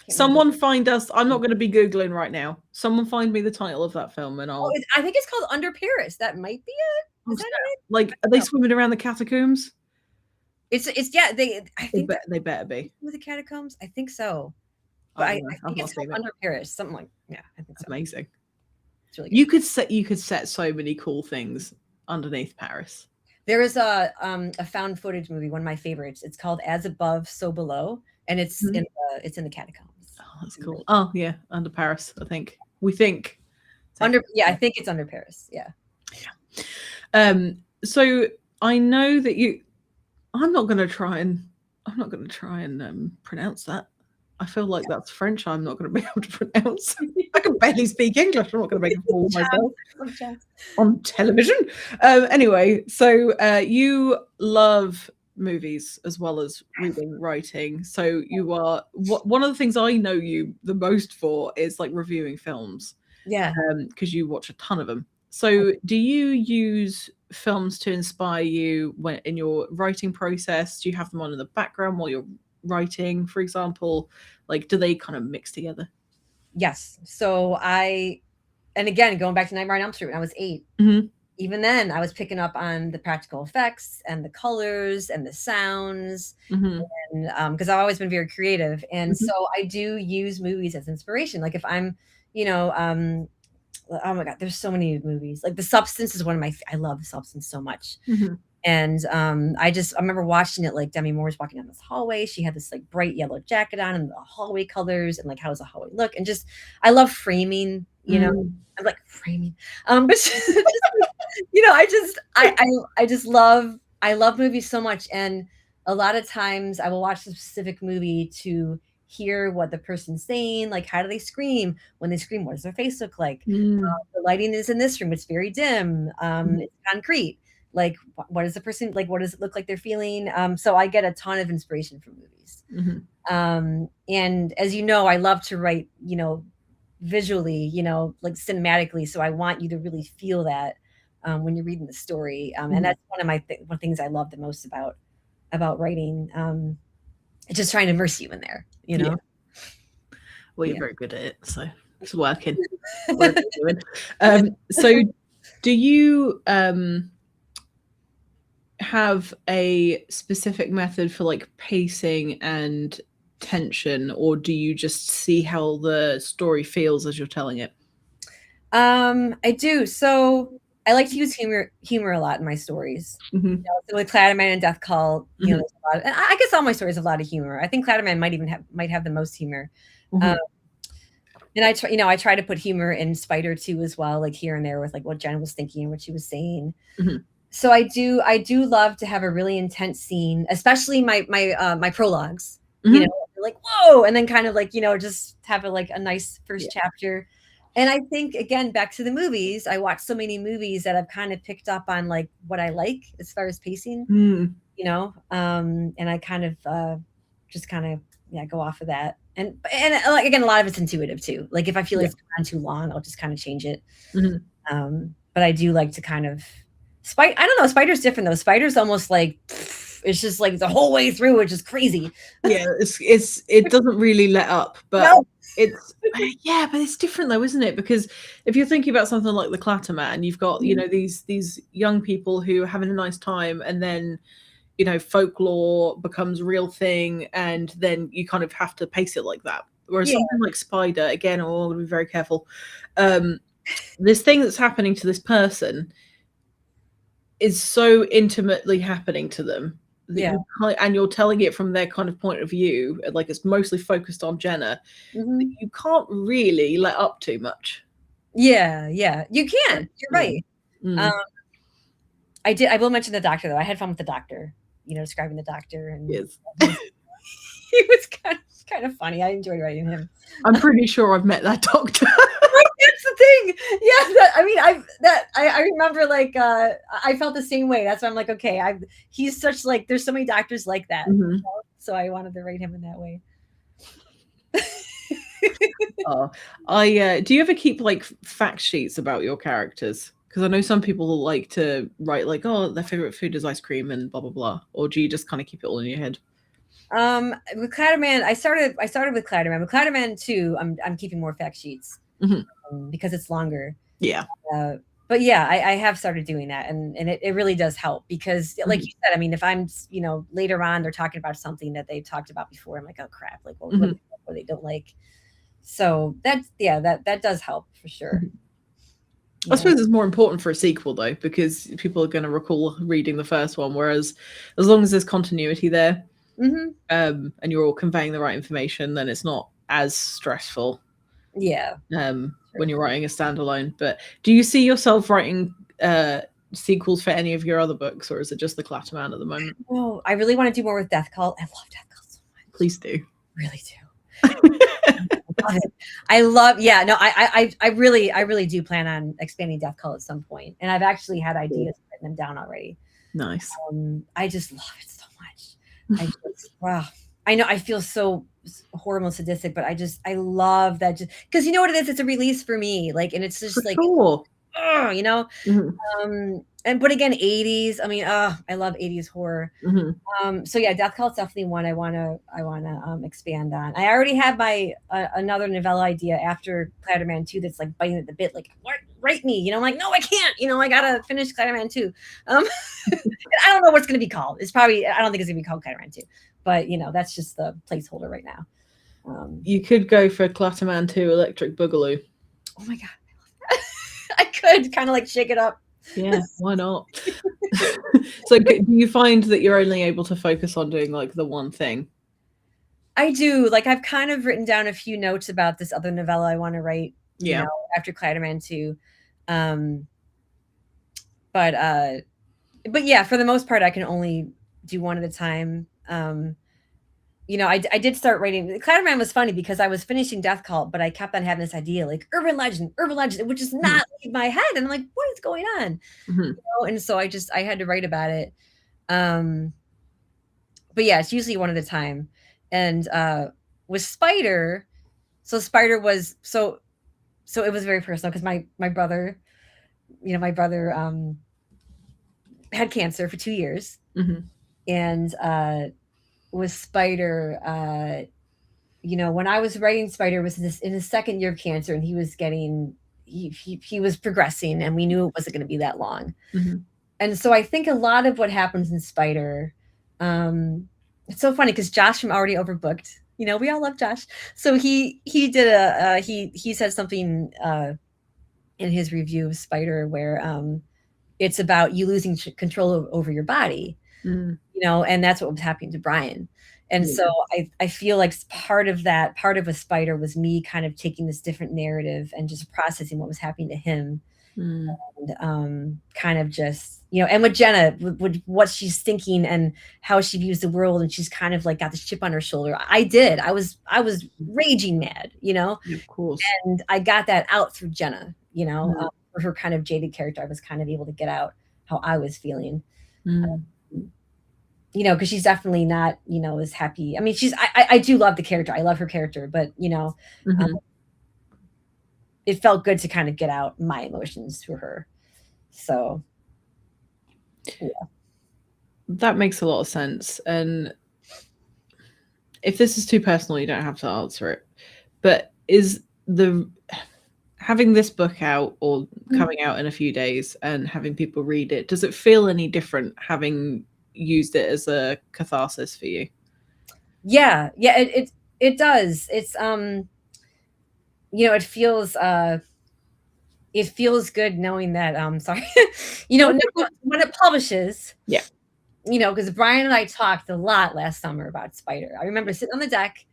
Someone find us. I'm not going to be Googling right now. Someone find me the title of that film and I'll. I think it's called Under Paris. That might be it. Is that it? Like, are they swimming around the catacombs? It's I think they better be with the catacombs. I think so. But I think it's called Under Paris. Something like I think so. Amazing. It's really good. You could set so many cool things underneath Paris. There is a found footage movie, one of my favorites. It's called As Above, So Below, and it's in the catacombs. Oh, that's cool. Oh yeah, Under Paris. I think we think I think it's Under Paris. Yeah. So I know that I'm not going to try and pronounce that. I feel like that's French. I'm not going to be able to pronounce. I can barely speak English. I'm not going to make a fool of myself on television. Anyway, so you love movies as well as reading, writing. So you are one of the things I know you the most for is like reviewing films. Yeah. Because you watch a ton of them. So do you use films to inspire you when in your writing process? Do you have them on in the background while you're writing, for example? Like, do they kind of mix together? Yes. So and again, going back to Nightmare on Elm Street when I was 8, even then I was picking up on the practical effects and the colors and the sounds, and because I've always been very creative, and so I do use movies as inspiration. Like if I'm, oh my god, there's so many movies. Like The Substance is one of my. I love The Substance so much. And I remember watching it, like Demi Moore's walking down this hallway. She had this like bright yellow jacket on and the hallway colors and like how does the hallway look? And just I love framing, I'm like framing. But I love movies so much. And a lot of times I will watch a specific movie to hear what the person's saying, like how do they scream? When they scream, what does their face look like? The lighting is in this room, it's very dim, it's concrete. Like what is the person like, what does it look like they're feeling? So I get a ton of inspiration from movies. And as you know, I love to write, visually, like cinematically. So I want you to really feel that when you're reading the story. And that's one of my things I love the most about writing. It's just trying to immerse you in there, Yeah. Well, you're very good at it, so it's working. So do you have a specific method for like pacing and tension, or do you just see how the story feels as you're telling it? I do. So I like to use humor a lot in my stories. So with Clatterman and Death Cult, there's a lot and I guess all my stories have a lot of humor. I think Clatterman might have the most humor. And I try to put humor in Spider too as well, like here and there with like what Jen was thinking and what she was saying. So I do love to have a really intense scene, especially my prologues. Like whoa, and then kind of like just have a nice first chapter. And I think again back to the movies, I watch so many movies that I've kind of picked up on like what I like as far as pacing. And I kind of just kind of go off of that. And like again, a lot of it's intuitive too. Like if I feel like it's gone too long, I'll just kind of change it. But I do like to kind of I don't know. Spider's different though. Spider's almost like it's just like the whole way through, which is crazy. Yeah, it doesn't really let up, but but it's different though, isn't it? Because if you're thinking about something like the Clatterman, you've got these young people who are having a nice time, and then folklore becomes a real thing, and then you kind of have to pace it like that. Whereas something like Spider, again, I'm going to be very careful. This thing that's happening to this person is so intimately happening to them. And you're telling it from their kind of point of view, like it's mostly focused on Jenna. You can't really let up too much. You can. You're right. I will mention the doctor though. I had fun with the doctor, describing the doctor, and he was kind of funny. I enjoyed writing him. I'm pretty sure I've met that doctor. That's the thing. I remember like I felt the same way. That's why I'm like, okay, he's such like there's so many doctors like that. So I wanted to write him in that way. Do you ever keep like fact sheets about your characters? Because I know some people like to write like, oh, their favorite food is ice cream and blah blah blah. Or do you just kind of keep it all in your head? With Clatterman, I started with Clatterman. With Clatterman 2, I'm keeping more fact sheets because it's longer. But I have started doing that, and it really does help because, like you said, I mean, if I'm later on they're talking about something that they've talked about before, I'm like, oh crap, like what they don't like. So that does help for sure. I suppose it's more important for a sequel though, because people are going to recall reading the first one, whereas as long as there's continuity there, and you're all conveying the right information, then it's not as stressful. When you're writing a standalone. But do you see yourself writing sequels for any of your other books, or is it just the Clatterman at the moment? No, I really want to do more with Death Cult. I love Death Cult so much. Please do. Really do. I love I really do plan on expanding Death Cult at some point, and I've actually had ideas written them down already. Nice. I just love it so much. Wow. I know I feel so horrible and sadistic, but I love that, just because you know what it is, it's a release for me, like, and it's just like ugh, you know? Mm-hmm. But again, 80s, I mean, I love 80s horror. Mm-hmm. So yeah, Death Cult's definitely one expand on. I already have my another novella idea after Clatterman 2 that's like biting at the bit, like, what, write me, you know, I'm like, no, I can't, you know, I gotta finish Clatterman 2. I don't know what's gonna be called. It's probably, I don't think it's gonna be called Clatterman 2, but you know, that's just the placeholder right now. You could go for Clatterman 2 Electric Boogaloo. Oh my god, I could kind of like shake it up. Yeah, why not? So do you find that you're only able to focus on doing like the one thing? I do. Like, I've kind of written down a few notes about this other novella I want to write, you know, after Clatterman 2. But yeah, for the most part, I can only do one at a time. You know, I did start writing. Clatterman was funny because I was finishing Death Cult, but I kept on having this idea like urban legend, which is not leave my head. And I'm like, what is going on? You know? And so I had to write about it. But yeah, it's usually one at a time. And with Spider, so Spider was so it was very personal because my brother, you know, had cancer for 2 years. And with Spider, you know, when I was writing Spider was in his second year of cancer, and he was getting he was progressing, and we knew it wasn't going to be that long. And so I think a lot of what happens in Spider, it's so funny because Josh from Already Overbooked, you know, we all love Josh. So he did he said something in his review of Spider where it's about you losing control over your body, you know, and that's what was happening to Brian. And so I feel like part of a Spider was me kind of taking this different narrative and just processing what was happening to him. And kind of just, you know, and with Jenna, with what she's thinking and how she views the world, and she's kind of like got this chip on her shoulder. I was raging mad, you know, of course, and I got that out through Jenna, you know, for her kind of jaded character. I was kind of able to get out how I was feeling. You know, because she's definitely not, you know, as happy. I mean, I do love the character. I love her character, but you know, it felt good to kind of get out my emotions through her. So, yeah. That makes a lot of sense. And if this is too personal, you don't have to answer it. But is having this book out or coming out in a few days and having people read it, does it feel any different having used it as a catharsis for you? Yeah, it does. It's you know, it feels good knowing that sorry, you know, when it publishes, yeah, you know, because Brian and I talked a lot last summer about Spider. I remember sitting on the deck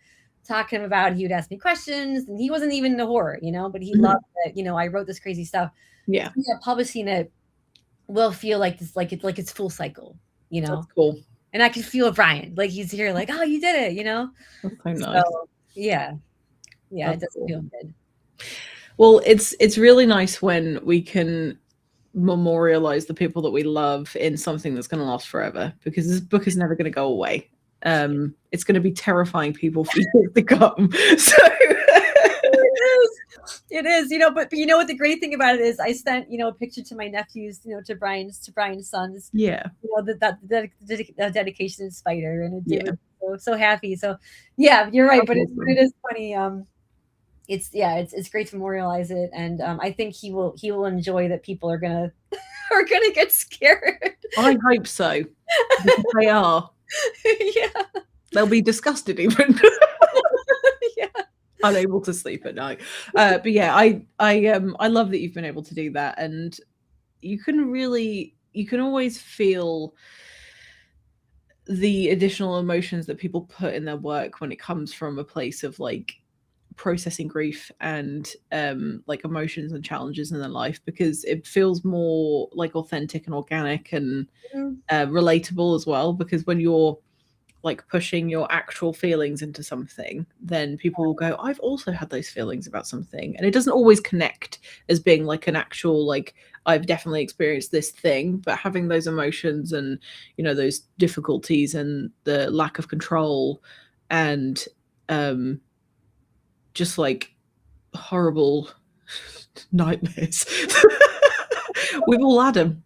talking about, he would ask me questions, and he wasn't even into horror, you know, but he loved it. You know, I wrote this crazy stuff. Yeah, publishing it will feel like this, like it's full cycle, you know. That's cool. And I can feel Brian, like he's here, like, oh, you did it, you know. That's so nice. Yeah, That's it does feel good. Well, it's really nice when we can memorialize the people that we love in something that's going to last forever, because this book is never going to go away. It's going to be terrifying people for years to come. So it is, you know, but you know what the great thing about it is, I sent, you know, a picture to my nephews, you know, to Brian's sons. Yeah. You know, the dedication to Spider, and it was so happy. So yeah, you're right, but it is funny. It's great to memorialize it, and I think he will enjoy that people are gonna get scared. I hope so. Because they are. Yeah. They'll be disgusted even. Yeah. Unable to sleep at night. But yeah, I love that you've been able to do that, and you can always feel the additional emotions that people put in their work when it comes from a place of like processing grief and like emotions and challenges in their life, because it feels more like authentic and organic and relatable as well. Because when you're like pushing your actual feelings into something, then people will go, I've also had those feelings about something, and it doesn't always connect as being like an actual, like, I've definitely experienced this thing, but having those emotions and, you know, those difficulties and the lack of control and just like horrible nightmares We've all had them.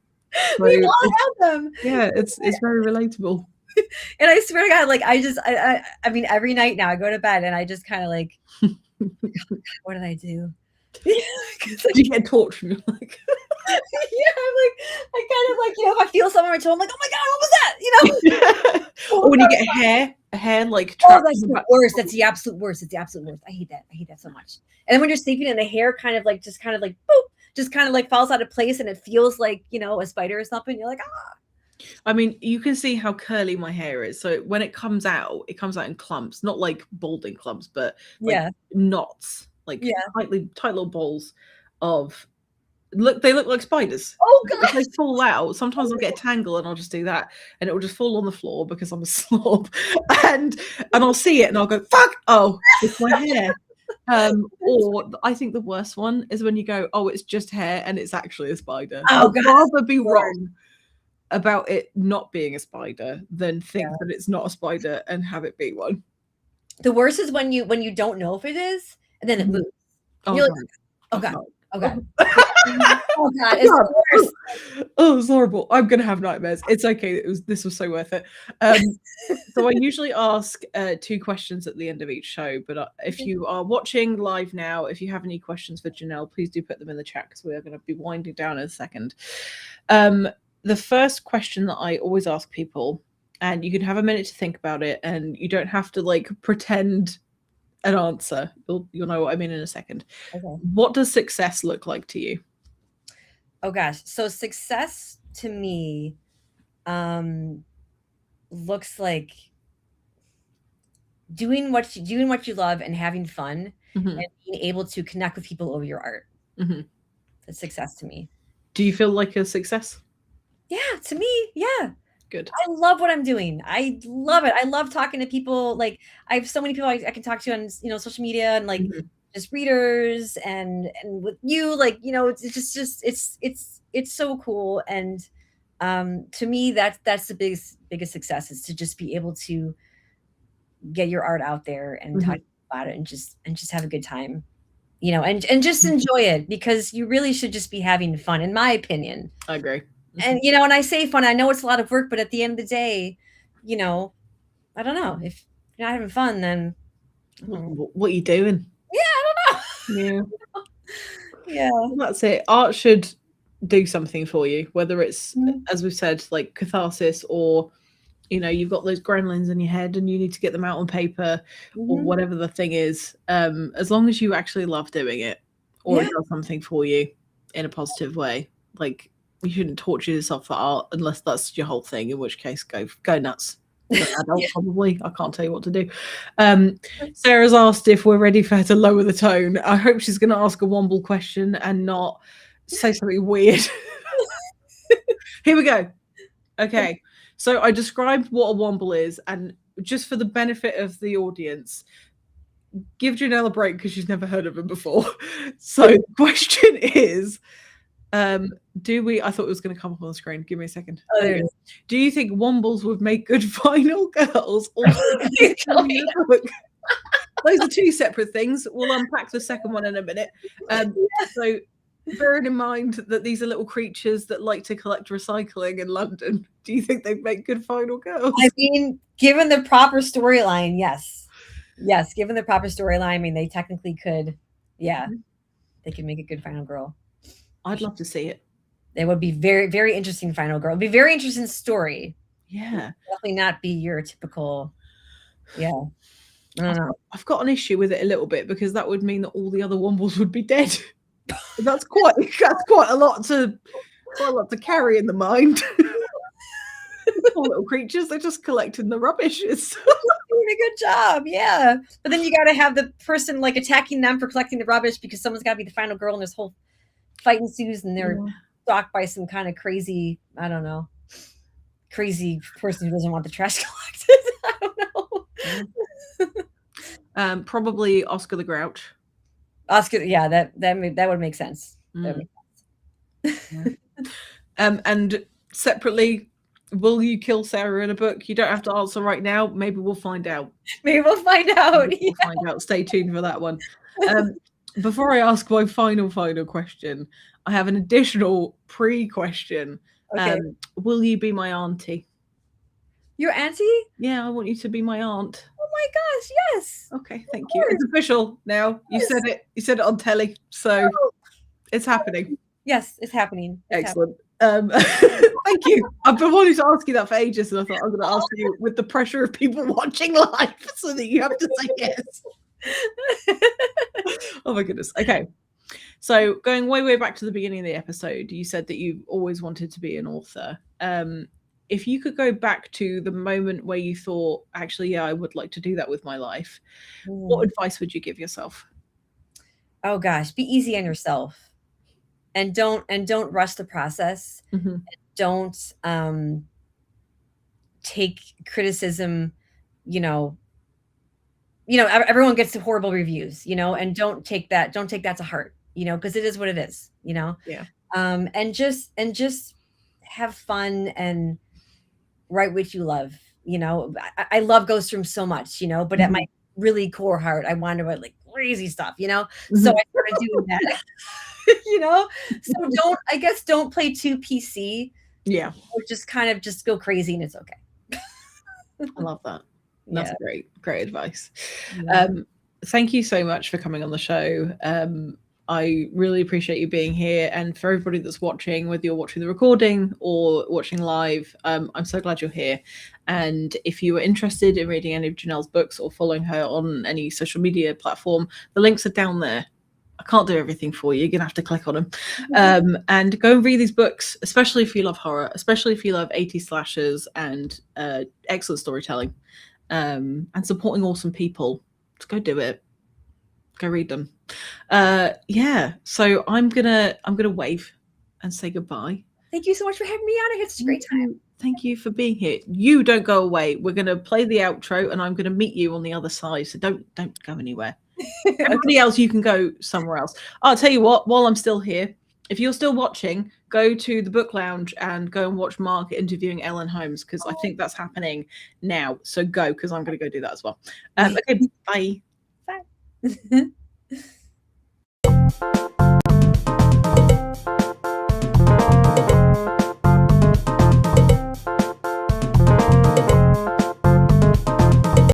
So We've all had them. Yeah, it's very relatable. And I swear to God, like I mean, every night now I go to bed and I just kind of like, what did I do? You get tortured and you're like, yeah, I'm like, I kind of like, if I feel something on my toe, I'm like, oh my God, what was that? Or when you get a hair like that's the worst. That's the absolute worst. It's the absolute worst. I hate that so much. And then when you're sleeping and the hair kind of like boop, just kind of like falls out of place and it feels like, a spider or something. You're like, ah. I mean, you can see how curly my hair is. So when it comes out in clumps, not like balding clumps, but like knots, like tight little balls of they look like spiders. Oh God. If they fall out, sometimes I'll get a tangle and I'll just do that and it will just fall on the floor because I'm a slob. And I'll see it and I'll go, fuck, oh, it's my hair. Or I think the worst one is when you go, oh, it's just hair and it's actually a spider. Oh, I'd rather be wrong about it not being a spider than think that it's not a spider and have it be one. The worst is when you don't know if it is and then it moves. Oh, you're God. Like, oh God. Oh God. Oh God, it's the worst. Oh, it's horrible. I'm gonna have nightmares. It's okay. This was so worth it. So I usually ask 2 questions at the end of each show, but if you are watching live now, if you have any questions for Janelle, please do put them in the chat because we are going to be winding down in a second. The first question that I always ask people, and you can have a minute to think about it, and you don't have to like pretend an answer. You'll know what I mean in a second. Okay. What does success look like to you? Oh gosh. So success to me looks like doing what you love and having fun and being able to connect with people over your art. That's success to me. Do you feel like a success? Yeah, to me, yeah. Good. I love what I'm doing. I love it. I love talking to people. Like I have so many people I can talk to on social media and like just readers and with you, like it's so cool. And to me that's the biggest success is to just be able to get your art out there and talk about it and just have a good time, and just enjoy it because you really should just be having fun, in my opinion. I agree. And when I say fun, I know it's a lot of work, but at the end of the day, I don't know, if you're not having fun, then what are you doing? Yeah, I don't know. Yeah. Well, that's it. Art should do something for you, whether it's as we've said, like catharsis, or you've got those gremlins in your head and you need to get them out on paper, or whatever the thing is. As long as you actually love doing it, or it does something for you in a positive way, like. You shouldn't torture yourself for art unless that's your whole thing, in which case go nuts. Adult, probably. I can't tell you what to do. Sarah's asked if we're ready for her to lower the tone. I hope she's going to ask a Womble question and not say something weird. Here we go. Okay. So I described what a Womble is, and just for the benefit of the audience, give Janelle a break because she's never heard of him before. So the question is, I thought it was going to come up on the screen. Give me a second. Oh, there it is. Do you think Wombles would make good final girls? Those are 2 separate things. We'll unpack the second one in a minute. So bearing in mind that these are little creatures that like to collect recycling in London, do you think they'd make good final girls? I mean, given the proper storyline, yes. Yes, given the proper storyline, I mean, they technically could. Yeah, they could make a good final girl. I'd love to see it. It would be very, very interesting final girl. It'd be very interesting story. Yeah. Definitely not be your typical. Yeah. I don't know. I've got an issue with it a little bit because that would mean that all the other Wombles would be dead. That's quite a lot to carry in the mind. Poor little creatures, they're just collecting the rubbish. It's doing a good job, yeah. But then you got to have the person like attacking them for collecting the rubbish because someone's got to be the final girl, and this whole fight ensues, and they're stalked by some kind of crazy, I don't know, crazy person who doesn't want the trash collected. I don't know. Probably Oscar the Grouch. Oscar, yeah, that would make sense. That would make sense. And separately, will you kill Sarah in a book? You don't have to answer right now. Maybe we'll find out. Maybe we'll find out. Maybe we'll find out. Stay tuned for that one. Before I ask my final question, I have an additional pre-question. Okay. Will you be my auntie? Your auntie? Yeah, I want you to be my aunt. Oh my gosh, yes. Okay, thank you. It's official now. You Yes. said it. You said it on telly, so Oh, it's happening. yes, it's happening. It's Excellent. Thank you. I've been wanting to ask you that for ages, and I thought I'm going to ask you with the pressure of people watching live, so that you have to say yes. Oh my goodness. Okay. So going way back to the beginning of the episode, you said that you always wanted to be an author. If you could go back to the moment where you thought, actually, yeah, I would like to do that with my life, what advice would you give yourself? Oh gosh, be easy on yourself, and don't rush the process. Mm-hmm. Don't take criticism. Everyone gets horrible reviews, and don't take that to heart, because it is what it is, Yeah. and just have fun and write what you love. I love Ghost Room so much, but at my really core heart, I want to write like crazy stuff, so I started doing that. So don't play too PC. Yeah. Or just kind of just go crazy, and it's okay. I love that. That's great advice. Yeah. Thank you so much for coming on the show. I really appreciate you being here, and for everybody that's watching, whether you're watching the recording or watching live, I'm so glad you're here. And if you are interested in reading any of Janelle's books or following her on any social media platform, the links are down there. I can't do everything for you. You're gonna have to click on them, and go and read these books, especially if you love horror, especially if you love 80s slashers and excellent storytelling, and supporting awesome people. Just go do it. Go read them. So I'm gonna wave and say goodbye. Thank you so much for having me on. I had such a great time. Thank you for being here. You don't go away. We're gonna play the outro, and I'm gonna meet you on the other side. So don't go anywhere. Everybody else, you can go somewhere else. I'll tell you what. While I'm still here, if you're still watching, go to the book lounge and go and watch Mark interviewing Ellen Holmes, because I think that's happening now. So go, because I'm going to go do that as well. Okay, bye. Bye.